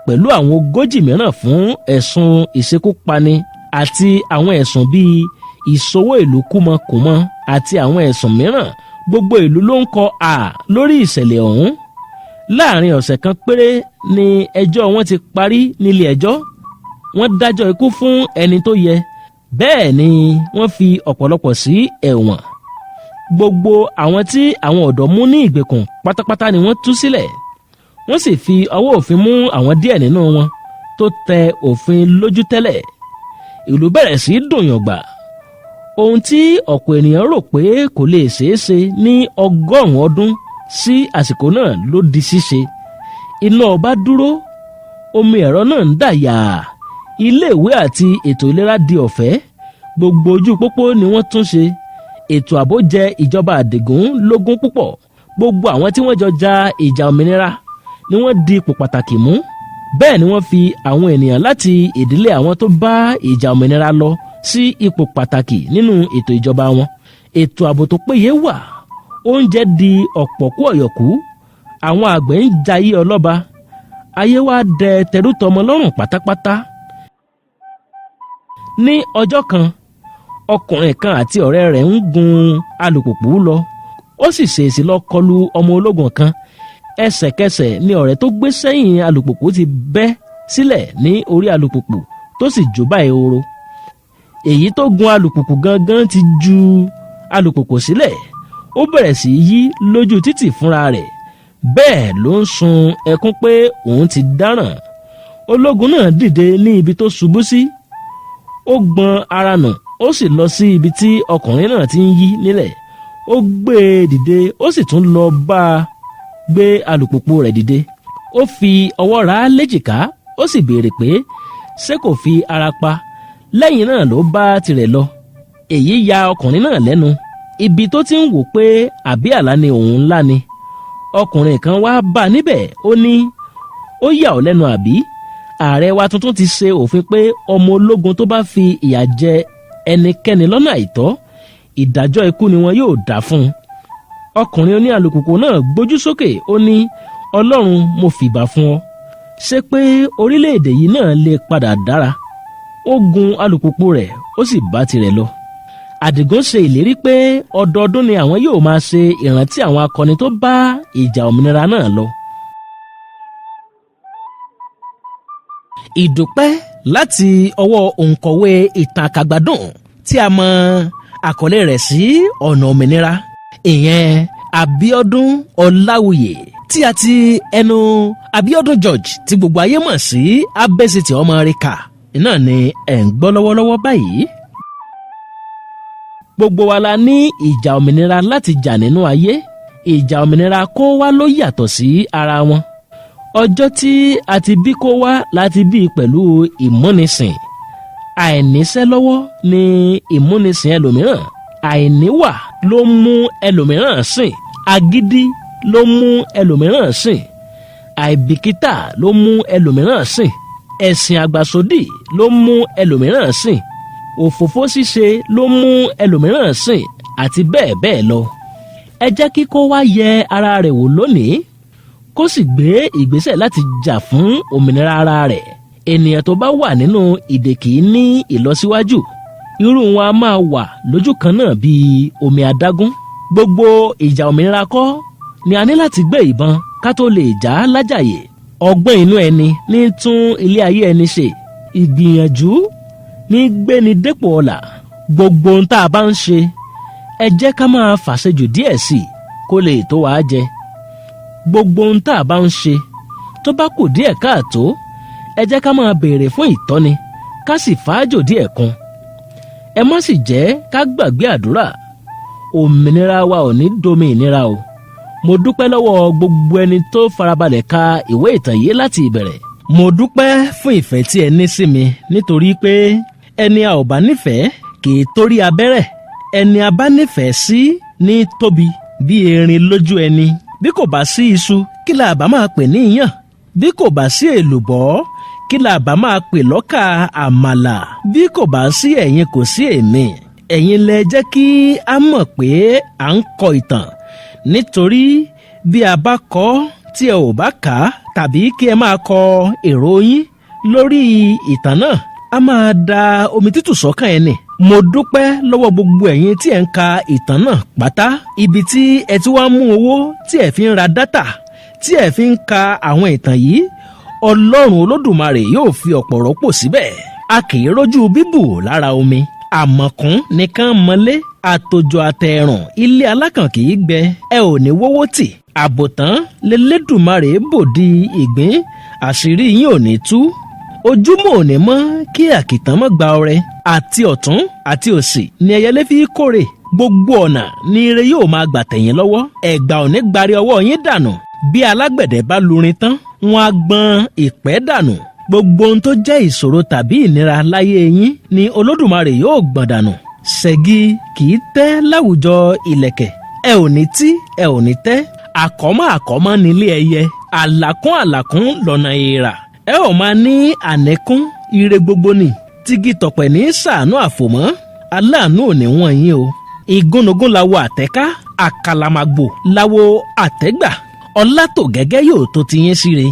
pẹ̀lú àwọn 40 mìíràn fún ẹ̀sùn ìṣekúpani àti àwọn ẹ̀sùn bíi ìṣòwò ìlú kúmọkùmọ àti àwọn ẹ̀sùn mìíràn. Gbogbo ìlú ló ń kọ lórí ìṣẹ̀lẹ̀ ọ̀hún. Láàrin ọ̀sẹ̀ kan péré ni ẹjọ́ wọn ti parí nílé ẹjọ́. Wọ́n dájọ́ ikú fún ẹni tó yẹ, bẹ́ẹ̀ ni wọ́n fi ọ̀pọ̀lọpọ̀ sí ẹ̀wọ̀n. Gbogbo àwọn tí àwọn ọ̀dọ́ mú ní ìgbèkùn pátápátá ni wọ́n tú sílẹ̀. Wọ́n sì fi ọwọ́ òfin mú àwọn díẹ̀ nínú wọn tó tẹ òfin lójú tẹ́lẹ̀. Ìlú bẹ̀rẹ̀ sí dùnyàngbà. Ohun tí ọ̀pọ̀ ènìyàn rò pé kò lè ṣeé ṣe ní 100 ọdún sí àsìkò náà ló di ṣíṣe. Iná ọba dúró, omi ẹ̀rọ náà ń dà yàà, iléèwé àti ètò ìlera di ọ̀fẹ́, gbogbo ojú pópó ni wọ́n tún ṣe. Ètò ààbò jẹ ìjọba Àdìgún lógún púpọ̀. Gbogbo àwọn tí wọ́n jọ ja ìjà òmìnira ni wọ́n di ipò pàtàkì mú. Bẹ́ẹ̀ ni wọ́n fi àwọn ènìyàn láti ìdílé àwọn tó bá ìjà òmìnira lọ sí ipò pàtàkì nínú ètò ìjọba wọn. Ètò ààbò tó péye wà. Oúnjẹ di ọ̀pọ̀kú ọ̀yọ̀kú. Àwọn àgbẹ̀ ń jayé ọlọ́ba. Ayé wa dẹ tẹrútọmọ lọ́rùn pátápátá. Ní ọjọ́ kan, ọkùnrin kan àti ọ̀rẹ́ rẹ̀ ń gun alùpùpù lọ. Ó sì ṣèèṣì lọ kọlu ọmọ ológun kan. Ẹsẹ̀kẹsẹ̀ ni ọ̀rẹ́ tó gbé sẹ́yìn alùpùpù ti bẹ́ sílẹ̀ ní orí alùpùpù tó sì jó bá ehoro. Èyí tó gun alùpùpù gangan ti ju alùpùpù sílẹ̀. Ó bẹ̀rẹ̀ sí yí lójú títì fúnra rẹ̀. Bẹ́ẹ̀ ló ń sun ẹkún pé òun ti dáràn. Ológun náà dìde ní ibi tó ṣubú sí. Ó gbọ̀n ara nù, ó sì lọ sí ibi tí ọkùnrin náà ti ń yí nílẹ̀. Ó gbé e dìde, ó sì tún lọ bá a gbé alùpùpù rẹ̀ dìde. Ó fi ọwọ́ ra léjìká, ó sì béèrè pé ṣé kò fi ara pa. Lẹ́yìn náà ló bá tirẹ̀ lọ. Èyí ya ọkùnrin náà lẹ́nu. Ibi tó ti ń wò pé àbí àlá ni òun ńlá ni. Ọkùnrin kan wá bá a níbẹ̀. Ó ní, ó yà ọ́ lẹ́nu àbí? Ààrẹ wa tuntun ti ṣe òfin pé ọmọ ológun tó bá fi ìyà jẹ ẹnikẹ́ni lọ́nà àìtọ́, ìdájọ́ ikú ni wọn yóò dá fún un. Ọkùnrin oní alùpùpù náà gbójú sókè. Ó ní, Ọlọ́run, mo fìbà fún ọ. Ṣé pé orílẹ̀-èdè yìí náà lè padà dára? Ó gun alùpùpù rẹ̀, ó sì bá tirẹ̀ lọ. Àdìgún ṣe ìlérí pé ọdọọdún ni àwọn yóò máa ṣe ìrántí àwọn akọni tó bá ìjà òmìnira náà lọ. Ìdúpẹ́ láti ọwọ́ òǹkọ̀wé ìtàn àkàgbádùn tí a mọ àkọlé rẹ̀ sí Ọ̀nà Òmìnira, ìyẹn Abíọ́dún Ọláwuyè tí a ti ẹnu Abíọ́dún George tí gbogbo ayé mọ̀ sí Abẹ́sìtì ọmọ rẹ̀ kà náà ni ẹ̀ ń gbọ́ lọ́wọ́lọ́wọ́ báyìí. Gbogbo wa la ní ìjà òmìnira láti jà nínú ayé. Ìjà òmìnira kó wá ló yàtọ̀ sí ara wọn. Ọjọ́ tí a ti bí kó wá láti bí pẹ̀lú ìmúnisìn. Àìníṣẹ́ lọ́wọ́ ni ìmúnisìn ẹlòmíràn. Àìníwà ló mú ẹlòmíràn sìn. Agídí ló mú ẹlòmíràn sìn. Àìbìkítà ló mú ẹlòmíràn sìn. Ẹ̀sìn àgbàsódì ló mú ẹlòmíràn sìn. Òfófó ṣíṣe ló mú ẹlòmíràn sìn àti bẹ́ẹ̀ bẹ́ẹ̀ lọ. Ẹ jẹ́ kí kó wá yẹ ara rẹ̀ wò lónìí kó sì gbé ìgbésẹ̀ láti jà fún òmìnira ara rẹ̀. Ènìyàn tó bá wà nínú ìdè kì í ní ìlọsíwájú. Irú wọn a máa wà lójú kan náà bíi omi adágún. Gbogbo ìjà òmìnira kọ́ ni a ní láti gbé ìbọn ká tó lè jà á lájàyè. Ọgbọ́n inú ẹni ní tún ilé ayé ẹni ṣe. Ìgbìyànjú ní gbéni dépò ọlà. Gbogbo ohun tá a bá ń ṣe ẹ jẹ́ ká máa fàṣejù díẹ̀ sí i kó lè tó wàá jẹ. Gbogbo ohun tá a bá ń ṣe tó bá kù díẹ̀ káàtó ẹ jẹ́ ká máa béèrè fún ìtọ́ni ká sì fàájò díẹ̀ kún. Ẹ má sì jẹ́ ká gbàgbé àdúrà. Òmìnira wa ò ní domi ìnira o. Mo dúpẹ́ lọ́wọ́ gbogbo ẹni tó farabalẹ̀ ka ìwé ìtàn yìí láti ìbẹ̀rẹ̀. Mo dúpẹ́ fún ìfẹ́ tí ẹ ní sí mi nítorí pé ẹni a ò bá nífẹ̀ẹ́ kì í torí abẹ́rẹ́. Ẹni a bá nífẹ̀ẹ́ sí ní tóbi bí erin lójú ẹni. Bí kò bá sí iṣu kí la bá máa pè ní iyán? Bí kò bá sí èlùbọ́ kí la bá máa pè lọ́kà àmàlà? Bí kò bá sí ẹ̀yin kò sí èmi. Ẹ̀yin lẹ jẹ́ kí a mọ̀ pé à ń kọ ìtàn. Nítorí bí a bá kọ tí ẹ ò bá kà á tàbí kí ẹ máa kọ èrò yín lórí ìtàn náà, a máa da omi tútù sọ́kàn ẹni. Mo dúpẹ́ lọ́wọ́ gbogbo ẹ̀yin tí ẹ̀ ń ka ìtàn náà pátá. Ibi tí ẹ ti wá mú owó tí ẹ fi ń ra dátà tí ẹ fi ń ka àwọn ìtàn yìí, Ọlọ́run Olódùmarè yóò fi ọ̀pọ̀ rọ́pò síbẹ̀. A kì í rójú bíbù lára omi. Àmọ̀kún nìkan mọ́lé. Àtòjò àtẹ̀rùn ilé alákàn kì í gbẹ. Ẹ ò ní wówó tì. Àbòtán lélẹ́dùmarè bòdì ìgbín. Àṣírí yín ò ní tú. Ojúmọ́ ò ní mọ́ kí àkìtàn mọ́ gba ọrẹ. Àti ọ̀tún àti òsì ni ẹyẹlé fi kórè. Gbogbo ọ̀nà ni ire yóò máa gbà tẹ̀yìn lọ́wọ́. Ẹ̀gbà ò ní gbari ọwọ́ yín dànù. Bí alágbẹ̀dẹ bá lurin tán wọn á gbọn ìpẹ́ dànù. Gbogbo ohun tó jẹ́ ìṣòro tàbí ìnira láyé yín ni Olódùmarè yóò gbọ̀n dànù. Ṣẹ̀gi kì í tẹ́ láwùjọ ìlẹ̀kẹ̀. Ẹ ò ní tí ẹ ò ní tẹ́. Àkọ́mọ́ nílé ẹyẹ. Àlàkún lọ́nà èèrà. Ẹ ò máa ní àníkún ire gbogbo ni. Tígi tọ̀pẹ̀ ní ṣàánú àfòmọ́. Aláàánú ò ní wọ̀n yín o. Igúnnugún lawo àtẹ́ká. Àkàlàmàgbò lawo àtẹ́gbà. Ọlátò gẹ́gẹ́ yóò tó ti yín síre.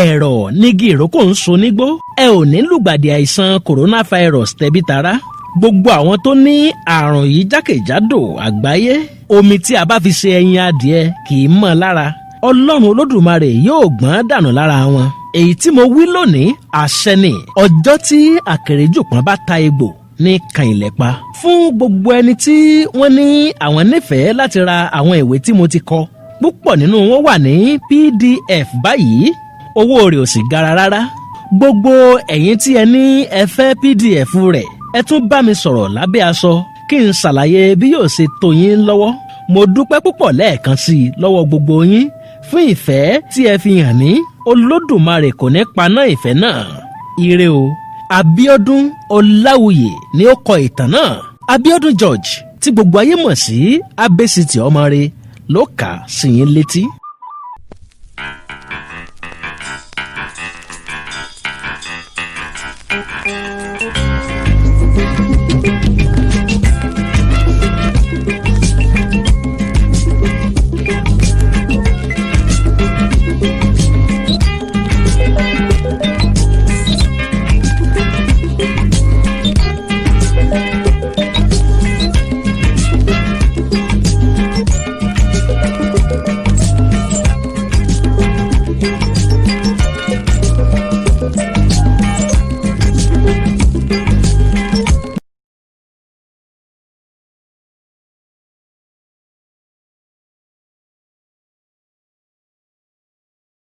Ẹ̀rọ̀ nígi ìrókò ń so nígbó. Ẹ ò ní lùgbàdì àìsàn coronavirus tẹ̀bí tará. Gbogbo àwọn tó ní àrùn yìí jákèjádò àgbáyé, omi tí a bá fi ṣe ẹyin adìẹ kì í mọ́ lára. Ọlọ́run Olódùmarè yóò gbọ́n dànù lára wọn. Èyí tí mo wí lónìí àṣẹ ni. Ọjọ́ tí àkèrèjòpọ̀n bá ta egbò ní kan ilẹ̀ pa. Fún gbogbo ẹni tí wọ́n ní àwọn nífẹ̀ẹ́ láti ra àwọn ìwé tí mo ti kọ, púpọ̀ nínú wọn wà ní PDF báyìí. Owó rẹ̀ ò sì gara rárá. Gbogbo ẹ̀yin tí ẹ ní ẹ fẹ́ PDF rẹ̀, ẹ tún bá mi sọ̀rọ̀ lábẹ́ aṣọ kí n ṣàlàyé bí yóò ṣe tó yín lọ́wọ́. Mo dúpẹ́ púpọ̀ lẹ́ẹ̀kan sí i lọ́wọ́ gbogbo yín fún ìfẹ́ tí ẹ fi hàn ní. Olódùmarè kò ní paná ìfẹ́ náà. Ire o. Abíọ́dún Ọláwuyè ni ó kọ ìtàn náà. Abíọ́dún George tí gbogbo ayé mọ̀ sí Abẹ́sìtì ọmọ rẹ̀ ló kà sí yín létí.